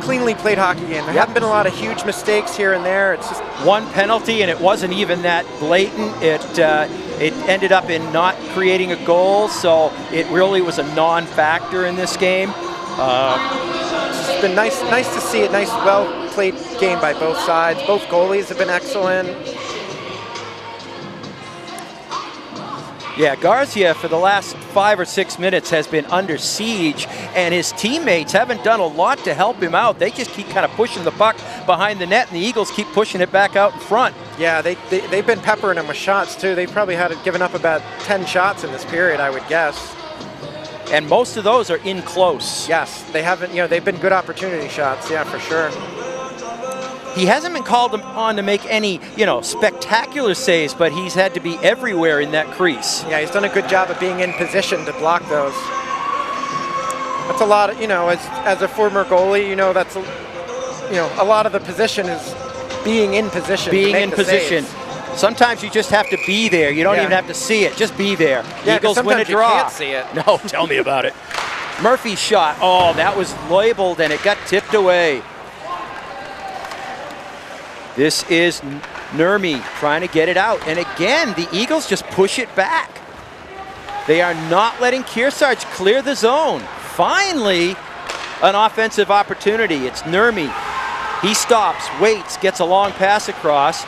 cleanly played hockey game. There haven't been a lot of huge mistakes here and there. It's just one penalty, and it wasn't even that blatant. It ended up in not creating a goal, so it really was a non-factor in this game. It's been nice to see it. Nice, well-played game by both sides. Both goalies have been excellent. Yeah, Garcia for the last 5 or 6 minutes has been under siege, and his teammates haven't done a lot to help him out. They just keep kind of pushing the puck behind the net, and the Eagles keep pushing it back out in front. Yeah, they've been peppering him with shots too. They've probably given up about 10 shots in this period, I would guess. And most of those are in close. Yes, they haven't, they've been good opportunity shots, yeah, for sure. He hasn't been called on to make any, spectacular saves, but he's had to be everywhere in that crease. Yeah, he's done a good job of being in position to block those. That's a lot of, as a former goalie, that's, a lot of the position is being in position. Being in position. Saves. Sometimes you just have to be there. You don't even have to see it. Just be there. Yeah, Eagles win a draw. You can't see it. No, tell me about it. Murphy's shot. Oh, that was labeled and it got tipped away. This is Nurmi trying to get it out. And again, the Eagles just push it back. They are not letting Kearsarge clear the zone. Finally, an offensive opportunity. It's Nurmi. He stops, waits, gets a long pass across.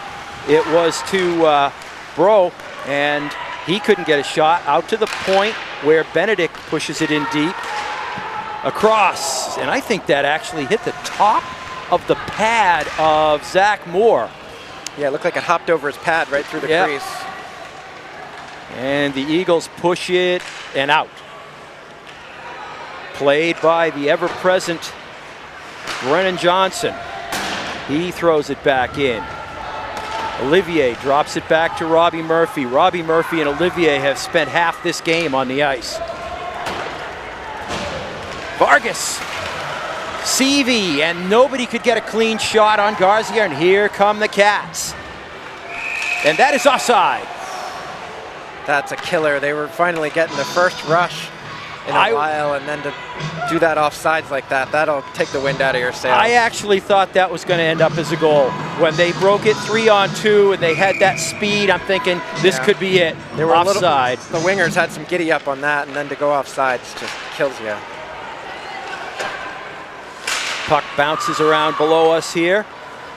It was to Bro, and he couldn't get a shot out to the point where Benedict pushes it in deep. Across, and I think that actually hit the top of the pad of Zach Moore. Yeah, it looked like it hopped over his pad right through the crease. And the Eagles push it and out. Played by the ever-present Brennan Johnson. He throws it back in. Olivier drops it back to Robbie Murphy. Robbie Murphy and Olivier have spent half this game on the ice. Vargas, Seavey, and nobody could get a clean shot on Garcia, and here come the Cats. And that is offside. That's a killer. They were finally getting the first rush in a while, and then to do that offsides like that, that'll take the wind out of your sails. I actually thought that was going to end up as a goal. When they broke it 3-on-2 and they had that speed, I'm thinking this could be it. They were offside. The wingers had some giddy up on that, and then to go offsides just kills you. Puck bounces around below us here.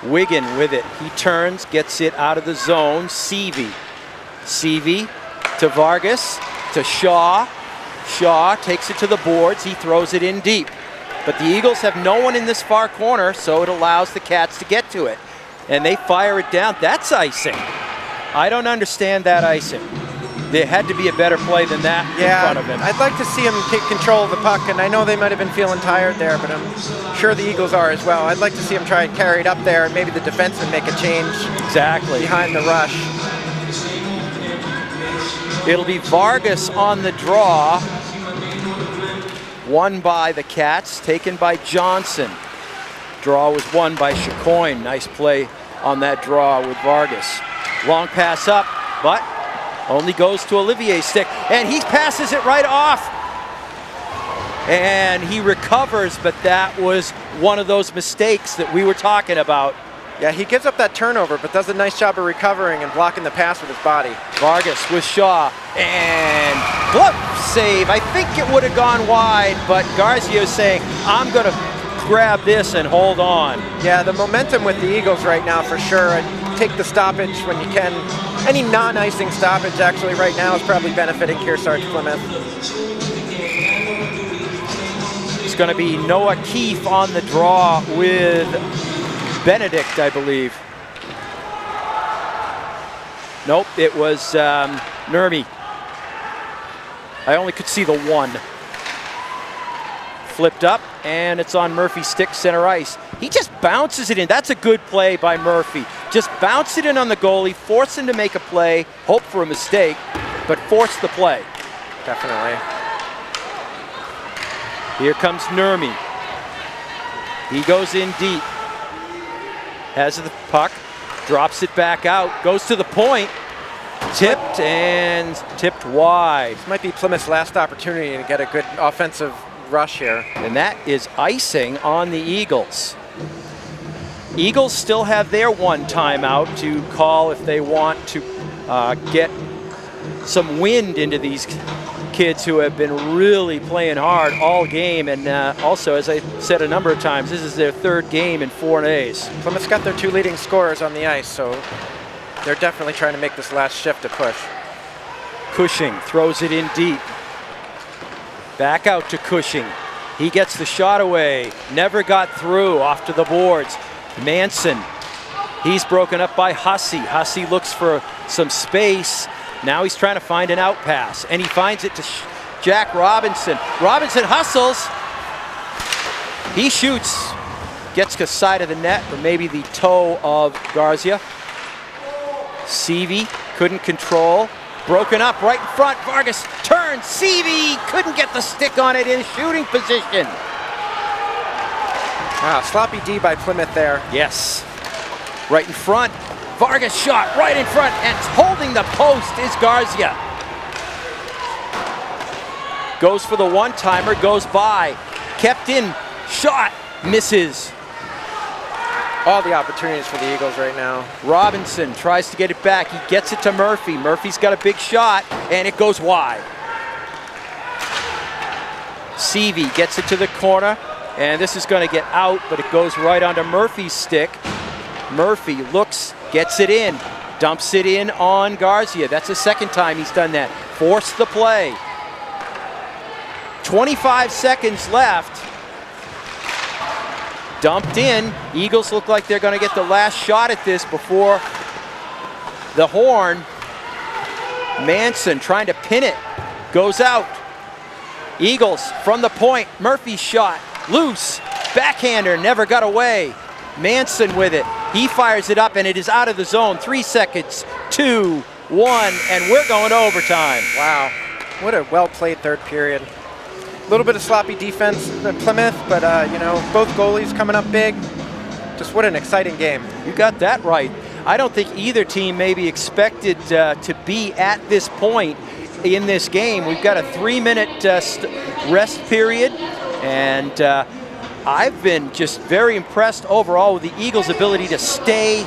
Wigan with it. He turns, gets it out of the zone. Seavey. Seavey to Vargas, to Shaw. Shaw takes it to the boards. He throws it in deep. But the Eagles have no one in this far corner, so it allows the Cats to get to it. And they fire it down. That's icing. I don't understand that icing. there had to be a better play than that in front of him. I'd like to see him take control of the puck, and I know they might have been feeling tired there, but I'm sure the Eagles are as well. I'd like to see him try and carry it up there, and maybe the defenseman make a change behind the rush. It'll be Vargas on the draw. Won by the Cats, taken by Johnson. Draw was won by Chicoine. Nice play on that draw with Vargas. Long pass up, but only goes to Olivier's stick, and he passes it right off. And he recovers, but that was one of those mistakes that we were talking about. Yeah, he gives up that turnover, but does a nice job of recovering and blocking the pass with his body. Vargas with Shaw, and glove save. I think it would have gone wide, but Garcia is saying, I'm going to grab this and hold on. Yeah, the momentum with the Eagles right now for sure. And take the stoppage when you can. Any non-icing stoppage actually right now is probably benefiting Kearsarge-Plymouth. It's going to be Noah Keefe on the draw with Benedict, I believe. Nope, it was Nurmi. I only could see the one. Flipped up, and it's on Murphy's stick, center ice. He just bounces it in. That's a good play by Murphy. Just bounce it in on the goalie, force him to make a play, hope for a mistake, but force the play. Definitely. Here comes Nurmi. He goes in deep. Has the puck, drops it back out, goes to the point, tipped and tipped wide. This might be Plymouth's last opportunity to get a good offensive rush here. And that is icing on the Eagles. Eagles still have their one timeout to call if they want to get some wind into these kids who have been really playing hard all game. And also, as I said a number of times, this is their third game in 4 days. Plymouth's got their 2 leading scorers on the ice, so they're definitely trying to make this last shift a push. Cushing throws it in deep. Back out to Cushing. He gets the shot away. Never got through, off to the boards. Manson. He's broken up by Hussey. Hussey looks for some space. Now he's trying to find an out pass, and he finds it to Jack Robinson. Robinson hustles. He shoots. Gets to side of the net, or maybe the toe of Garcia. Seavey couldn't control. Broken up right in front. Vargas turns. Seavey couldn't get the stick on it in shooting position. Wow, sloppy D by Plymouth there. Yes. Right in front. Vargas shot right in front, and holding the post is Garcia. Goes for the one-timer, goes by. Kept in, shot, misses. All the opportunities for the Eagles right now. Robinson tries to get it back. He gets it to Murphy. Murphy's got a big shot, and it goes wide. Seavey gets it to the corner, and this is going to get out, but it goes right onto Murphy's stick. Murphy looks, gets it in, dumps it in on Garcia. That's the second time he's done that. Force the play. 25 seconds left. Dumped in. Eagles look like they're going to get the last shot at this before the horn. Manson trying to pin it. Goes out. Eagles from the point. Murphy's shot. Loose. Backhander never got away. Manson with it. He fires it up, and it is out of the zone. 3 seconds. 2, 1, and we're going to overtime. Wow. What a well-played third period. A little bit of sloppy defense at Plymouth, but you know, both goalies coming up big. Just what an exciting game. You got that right. I don't think either team maybe expected to be at this point in this game. We've got a 3-minute rest period, and I've been just very impressed overall with the Eagles' ability to stay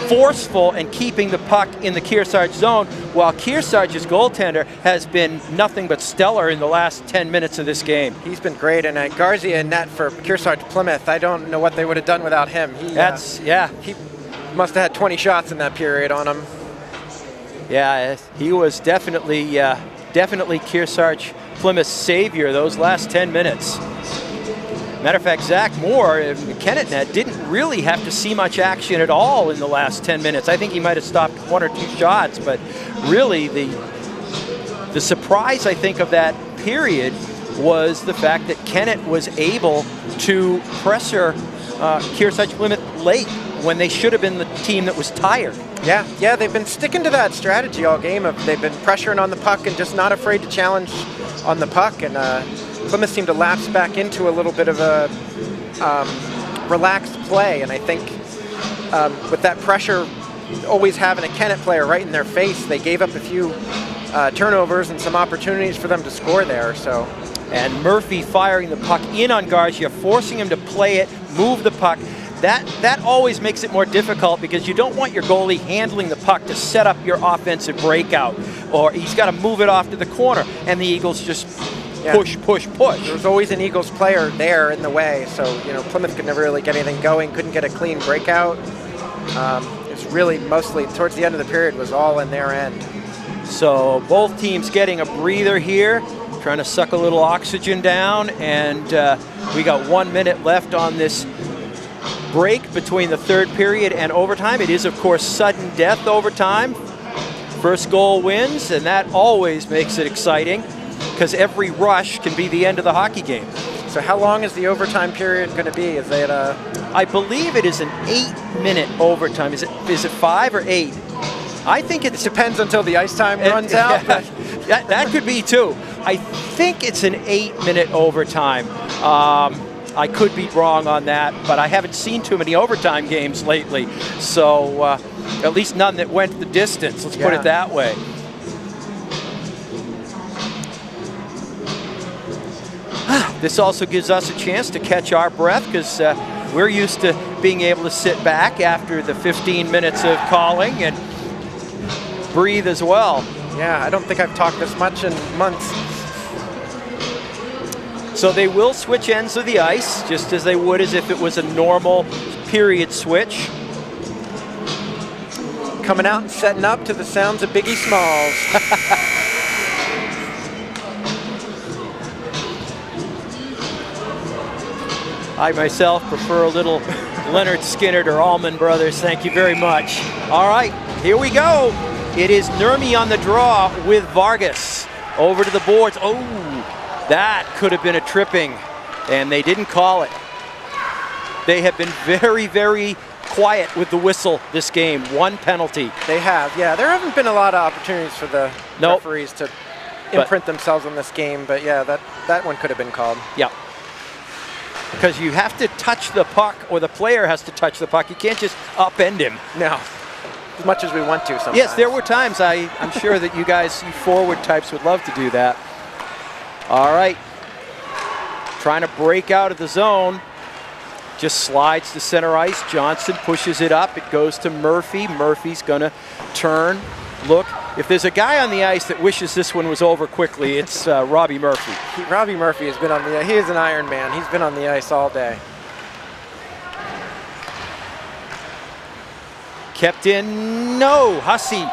forceful and keeping the puck in the Kearsarge zone, while Kearsarge's goaltender has been nothing but stellar in the last 10 minutes of this game. He's been great, and Garcia in net for Kearsarge-Plymouth. I don't know what they would have done without him. He must have had 20 shots in that period on him. Yeah, he was definitely Kearsarge-Plymouth's savior those last 10 minutes. Matter of fact, Zach Moore in Kennett net didn't really have to see much action at all in the last 10 minutes. I think he might have stopped 1 or 2 shots, but really the The surprise, I think, of that period was the fact that Kennett was able to pressure Kearsarge-Plymouth late when they should have been the team that was tired. Yeah, they've been sticking to that strategy all game. They've been pressuring on the puck and just not afraid to challenge on the puck. And Plymouth seemed to lapse back into a little bit of a relaxed play. And I think with that pressure, always having a Kennett player right in their face, they gave up a few turnovers and some opportunities for them to score there. So. And Murphy firing the puck in on Garcia, forcing him to play it, move the puck. That always makes it more difficult because you don't want your goalie handling the puck to set up your offensive breakout, or he's got to move it off to the corner, and the Eagles just push. There was always an Eagles player there in the way, so Plymouth could never really get anything going, couldn't get a clean breakout. It's really mostly towards the end of the period was all in their end. So both teams getting a breather here, trying to suck a little oxygen down, and we got 1 minute left on this break between the third period and overtime. It is, of course, sudden death overtime. First goal wins, and that always makes it exciting because every rush can be the end of the hockey game. So how long is the overtime period going to be? Is it I believe it is an 8-minute overtime. Is it 5 or 8? I think it depends until the ice time runs out. But that could be too. I think it's an 8-minute overtime. I could be wrong on that, but I haven't seen too many overtime games lately. So at least none that went the distance, let's put it that way. This also gives us a chance to catch our breath because we're used to being able to sit back after the 15 minutes of calling and breathe as well. Yeah, I don't think I've talked this much in months. So they will switch ends of the ice, just as they would as if it was a normal period switch. Coming out and setting up to the sounds of Biggie Smalls. I myself prefer a little Leonard Skinner or Allman Brothers. Thank you very much. All right, here we go. It is Nurmi on the draw with Vargas. Over to the boards. Oh, that could have been a tripping, and they didn't call it. They have been very, very quiet with the whistle this game. 1 penalty. They have, yeah. There haven't been a lot of opportunities for the referees to imprint themselves on this game, but yeah, that one could have been called. Yeah. Because you have to touch the puck, or the player has to touch the puck. You can't just upend him. No. As much as we want to sometimes. Yes, there were times I'm sure that you guys, you forward types, would love to do that. All right. Trying to break out of the zone. Just slides to center ice. Johnson pushes it up. It goes to Murphy. Murphy's going to turn, look. If there's a guy on the ice that wishes this one was over quickly, it's Robbie Murphy. Robbie Murphy has been on the ice. He is an Iron Man. He's been on the ice all day. Kept in, no, Hussey.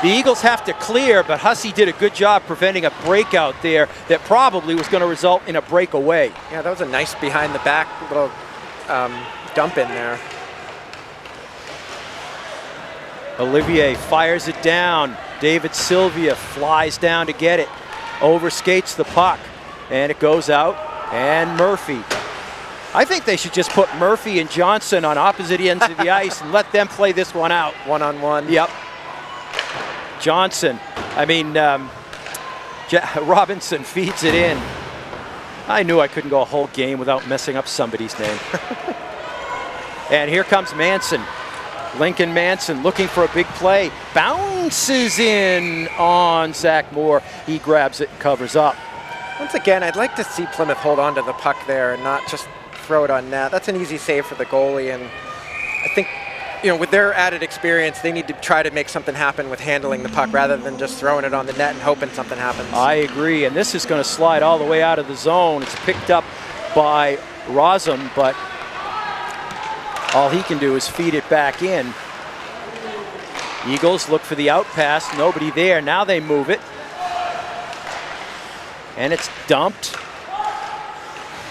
The Eagles have to clear, but Hussey did a good job preventing a breakout there that probably was going to result in a breakaway. Yeah, that was a nice behind the back little dump in there. Olivier fires it down. David Sylvia flies down to get it. Overskates the puck, and it goes out, and Murphy. I think they should just put Murphy and Johnson on opposite ends of the ice and let them play this one out. One-on-one. Yep. Johnson, Robinson feeds it in. I knew I couldn't go a whole game without messing up somebody's name. And here comes Manson. Lincoln Manson looking for a big play. Bounces in on Zach Moore. He grabs it and covers up. Once again, I'd like to see Plymouth hold on to the puck there and not just throw it on net. That's an easy save for the goalie, and I think, with their added experience, they need to try to make something happen with handling the puck rather than just throwing it on the net and hoping something happens. I agree, and this is going to slide all the way out of the zone. It's picked up by Rosum, but all he can do is feed it back in. Eagles look for the out pass. Nobody there. Now they move it. And it's dumped.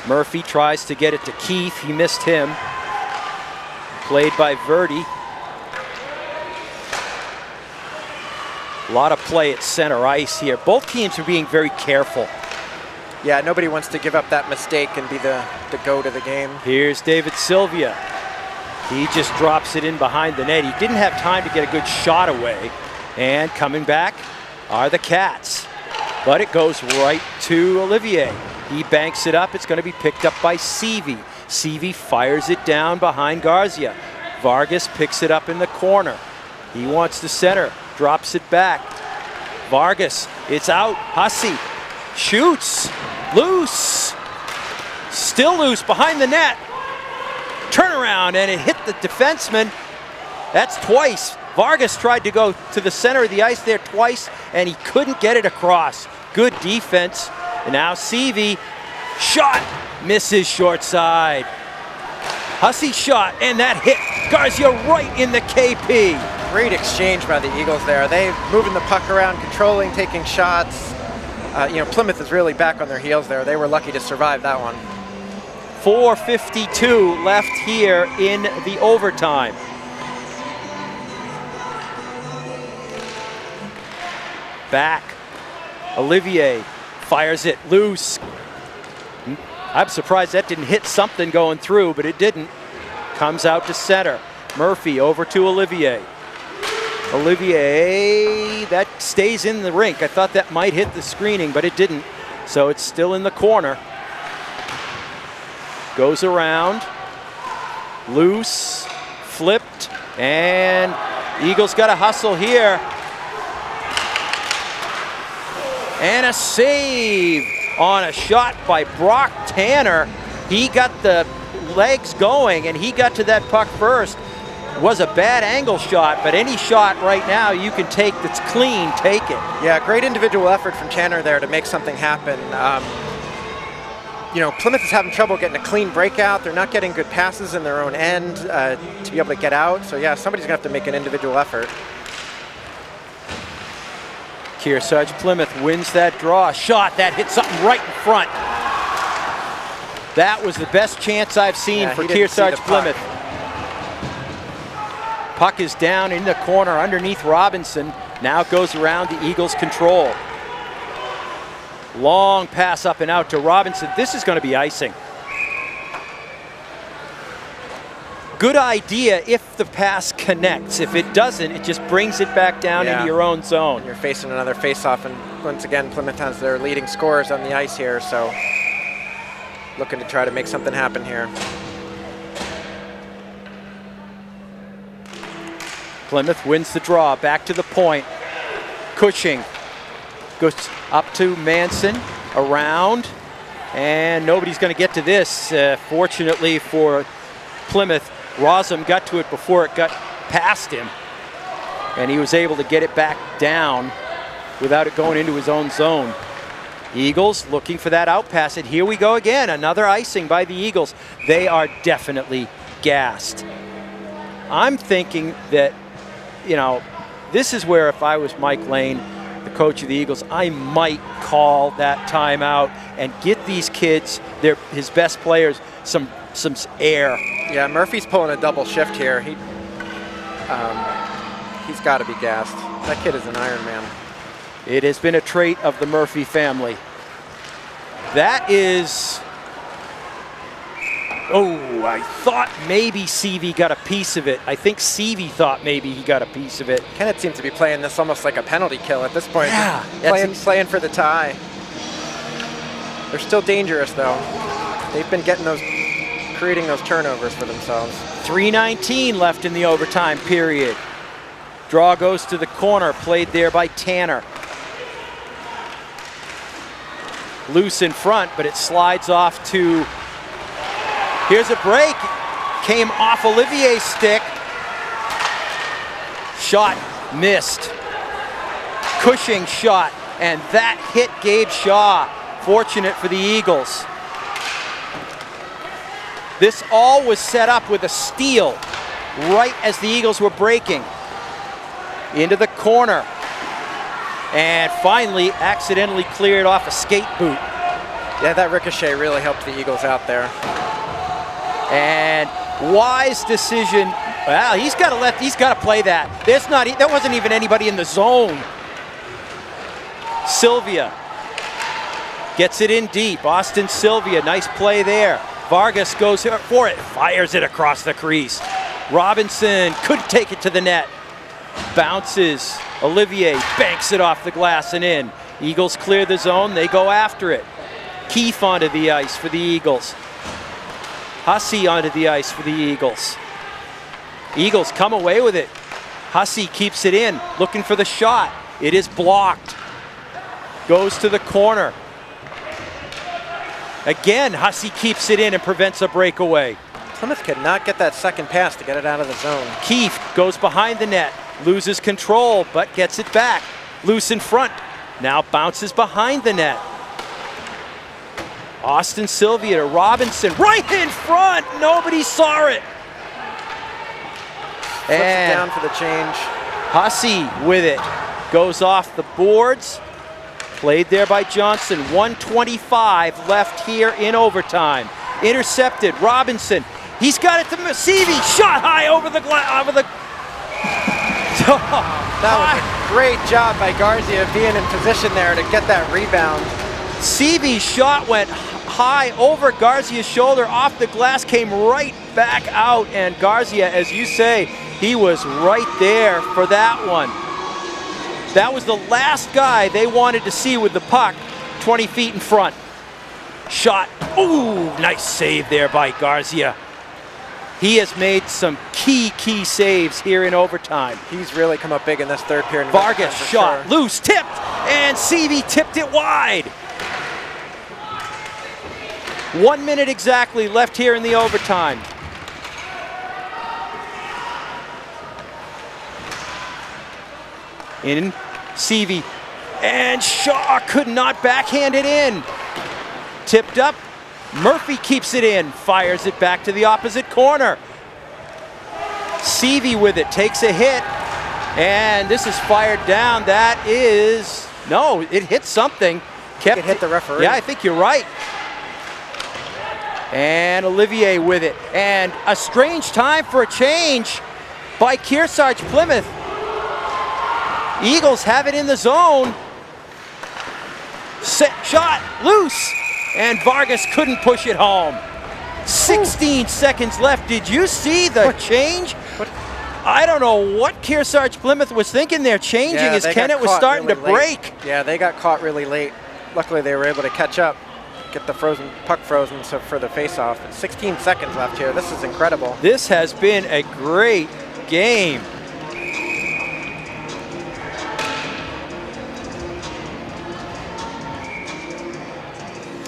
Murphy tries to get it to Keith. He missed him. Played by Verdi. A lot of play at center ice here. Both teams are being very careful. Yeah, nobody wants to give up that mistake and be the go to the game. Here's David Sylvia. He just drops it in behind the net. He didn't have time to get a good shot away. And coming back are the Cats. But it goes right to Olivier. He banks it up. It's going to be picked up by Seavey. Seavey fires it down behind Garcia. Vargas picks it up in the corner. He wants to center, drops it back. Vargas, it's out. Hussey shoots, loose, still loose behind the net. Turnaround, and it hit the defenseman. That's twice. Vargas tried to go to the center of the ice there twice, and he couldn't get it across. Good defense. And now Seavey, shot, misses short side. Hussey shot, and that hit Garcia right in the KP. Great exchange by the Eagles there. They moving the puck around, controlling, taking shots. Plymouth is really back on their heels there. They were lucky to survive that one. 4:52 left here in the overtime. Back. Olivier fires it loose. I'm surprised that didn't hit something going through, but it didn't. Comes out to center. Murphy over to Olivier. Olivier, that stays in the rink. I thought that might hit the screening, but it didn't. So it's still in the corner. Goes around. Loose. Flipped. And Eagles got to hustle here. And a save on a shot by Brock Tanner. He got the legs going, and he got to that puck first. It was a bad angle shot, but any shot right now you can take that's clean, take it. Yeah, great individual effort from Tanner there to make something happen. Plymouth is having trouble getting a clean breakout. They're not getting good passes in their own end to be able to get out. So yeah, somebody's gonna have to make an individual effort. Kearsarge-Plymouth wins that draw. Shot that hit something right in front. That was the best chance I've seen for Kearsarge-Plymouth. Puck is down in the corner underneath Robinson. Now it goes around the Eagles' control. Long pass up and out to Robinson. This is going to be icing. Good idea if the pass connects. If it doesn't, it just brings it back down into your own zone. You're facing another face-off, and once again, Plymouth has their leading scorers on the ice here, so looking to try to make something happen here. Plymouth wins the draw, back to the point. Cushing goes up to Manson, around, and nobody's going to get to this. Fortunately for Plymouth, Rosum got to it before it got past him, and he was able to get it back down without it going into his own zone. Eagles looking for that out pass, and here we go again. Another icing by the Eagles. They are definitely gassed. I'm thinking that, this is where if I was Mike Lane, the coach of the Eagles, I might call that timeout and get these kids, his best players, some air. Yeah, Murphy's pulling a double shift here. He's got to be gassed. That kid is an Iron Man. It has been a trait of the Murphy family. That is... Oh, I thought maybe Seavey got a piece of it. I think Seavey thought maybe he got a piece of it. Kennett seems to be playing this almost like a penalty kill at this point. Yeah. Playing for the tie. They're still dangerous, though. They've been creating those turnovers for themselves. 3:19 left in the overtime period. Draw goes to the corner, played there by Tanner. Loose in front, but it slides off to... Here's a break. Came off Olivier's stick. Shot missed. Cushing shot, and that hit Gabe Shaw. Fortunate for the Eagles. This all was set up with a steal right as the Eagles were breaking. Into the corner. And finally accidentally cleared off a skate boot. Yeah, that ricochet really helped the Eagles out there. And wise decision. Well, he's got to play that. There wasn't even anybody in the zone. Sylvia gets it in deep. Austin Sylvia, nice play there. Vargas goes for it, fires it across the crease. Robinson couldn't take it to the net. Bounces. Olivier banks it off the glass and in. Eagles clear the zone, they go after it. Keefe onto the ice for the Eagles. Hussey onto the ice for the Eagles. Eagles come away with it. Hussey keeps it in, looking for the shot. It is blocked. Goes to the corner. Again, Hussey keeps it in and prevents a breakaway. Plymouth could not get that second pass to get it out of the zone. Keefe goes behind the net, loses control, but gets it back. Loose in front, now bounces behind the net. Austin Sylvia to Robinson, right in front, nobody saw it. Flips it down for the change. Hussey with it, goes off the boards. Played there by Johnson, 1:25 left here in overtime. Intercepted, Robinson. He's got it to Seavey, shot high over the That was a great job by Garcia being in position there to get that rebound. Seavey's shot went high over Garcia's shoulder, off the glass, came right back out, and Garcia, as you say, he was right there for that one. That was the last guy they wanted to see with the puck, 20 feet in front. Shot, ooh, nice save there by Garcia. He has made some key saves here in overtime. He's really come up big in this third period. Vargas shot, loose, tipped, and Seavey tipped it wide. 1 minute exactly left here in the overtime. In Seavey, and Shaw could not backhand it in. Tipped up, Murphy keeps it in, fires it back to the opposite corner. Seavey with it, takes a hit, and this is fired down. That is, no, it hit something. It hit the referee. Yeah, I think you're right. And Olivier with it, and a strange time for a change by Kearsarge-Plymouth. Eagles have it in the zone. Set shot, loose, and Vargas couldn't push it home. 16 seconds left. Did you see the change? I don't know what Kearsarge-Plymouth was thinking there, changing as Kennett was starting to break. Yeah, they got caught really late. Luckily, they were able to catch up, get the puck frozen for the face-off. 16 seconds left here. This is incredible. This has been a great game.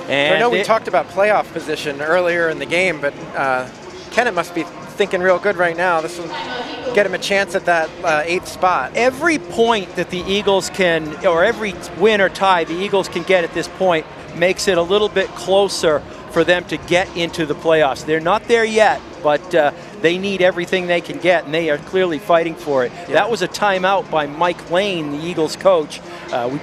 And I know we talked about playoff position earlier in the game, but Kennett must be thinking real good right now. This will get him a chance at that 8th spot. Every point that the Eagles can, or every win or tie the Eagles can get at this point makes it a little bit closer for them to get into the playoffs. They're not there yet, but they need everything they can get, and they are clearly fighting for it. Yeah. That was a timeout by Mike Lane, the Eagles coach. We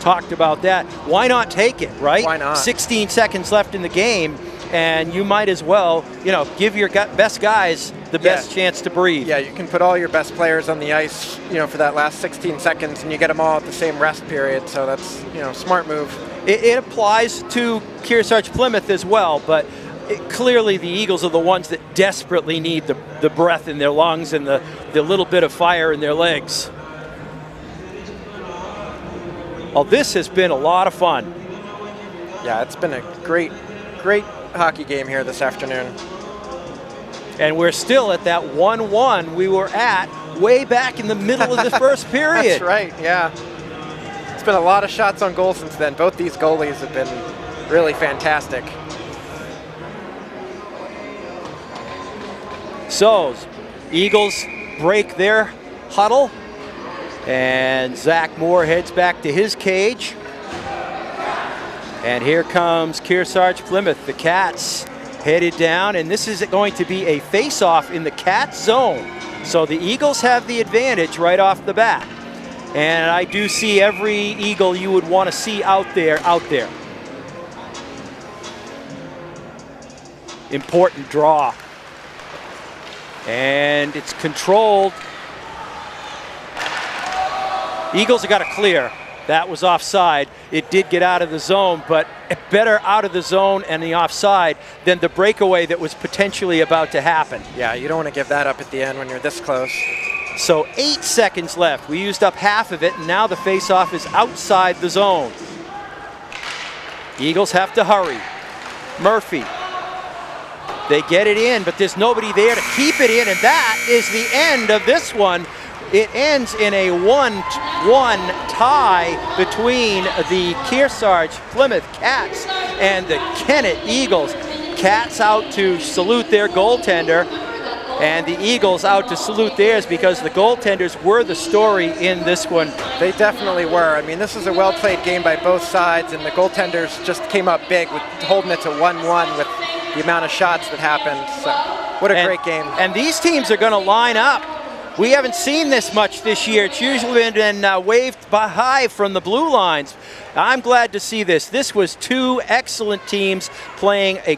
talked about that. Why not take it, right? Why not? 16 seconds left in the game, and you might as well, give your best guys the best chance to breathe. Yeah, you can put all your best players on the ice, for that last 16 seconds, and you get them all at the same rest period. So that's, smart move. It applies to Kearsarge-Plymouth as well, but clearly the Eagles are the ones that desperately need the breath in their lungs and the little bit of fire in their legs. Well, this has been a lot of fun. Yeah, it's been a great hockey game here this afternoon. And we're still at that 1-1 we were at way back in the middle of the first period. That's right, yeah. It's been a lot of shots on goal since then. Both these goalies have been really fantastic. So, Eagles break their huddle, and Zach Moore heads back to his cage. And here comes Kearsarge-Plymouth, the Cats headed down, and this is going to be a face-off in the Cats zone. So the Eagles have the advantage right off the bat. And I do see every Eagle you would want to see out there. Important draw. And it's controlled. Eagles have got to clear. That was offside. It did get out of the zone, but better out of the zone and the offside than the breakaway that was potentially about to happen. Yeah, you don't want to give that up at the end when you're this close. So 8 seconds left. We used up half of it, and now the face-off is outside the zone. Eagles have to hurry. Murphy. They get it in, but there's nobody there to keep it in, and that is the end of this one. It ends in a 1-1 tie between the Kearsarge-Plymouth Cats and the Kennett Eagles. Cats out to salute their goaltender, and the Eagles out to salute theirs because the goaltenders were the story in this one. They definitely were. I mean, this was a well-played game by both sides, and the goaltenders just came up big with holding it to 1-1 with the amount of shots that happened. So, what a great game. And these teams are going to line up. We haven't seen this much this year. It's usually been waved by high from the blue lines. I'm glad to see this. This was two excellent teams playing a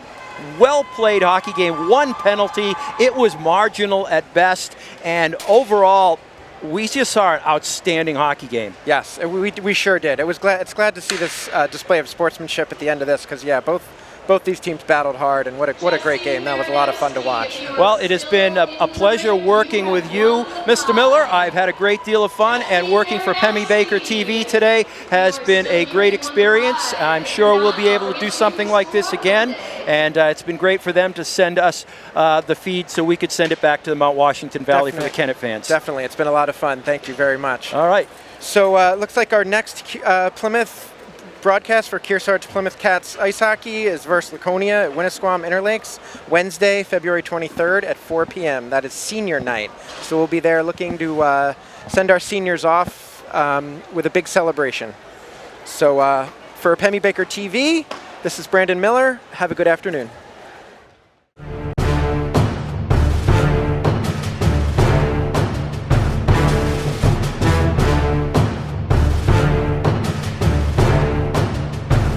well-played hockey game, one penalty. It was marginal at best, and overall, we just saw an outstanding hockey game. Yes, we sure did. It's glad to see this display of sportsmanship at the end of this, because yeah, both these teams battled hard, and what a great game. That was a lot of fun to watch. Well, it has been a pleasure working with you, Mr. Miller. I've had a great deal of fun, and working for Pemmy Baker TV today has been a great experience. I'm sure we'll be able to do something like this again, and it's been great for them to send us the feed so we could send it back to the Mount Washington Valley for the Kennett fans. Definitely. It's been a lot of fun. Thank you very much. All right. So looks like our next Plymouth broadcast for Kearsarge-Plymouth Cats ice hockey is versus Laconia at Winnisquam Interlinks, Wednesday, February 23rd at 4 p.m. That is senior night. So we'll be there looking to send our seniors off with a big celebration. So for Pemmy Baker TV, this is Brandon Miller. Have a good afternoon.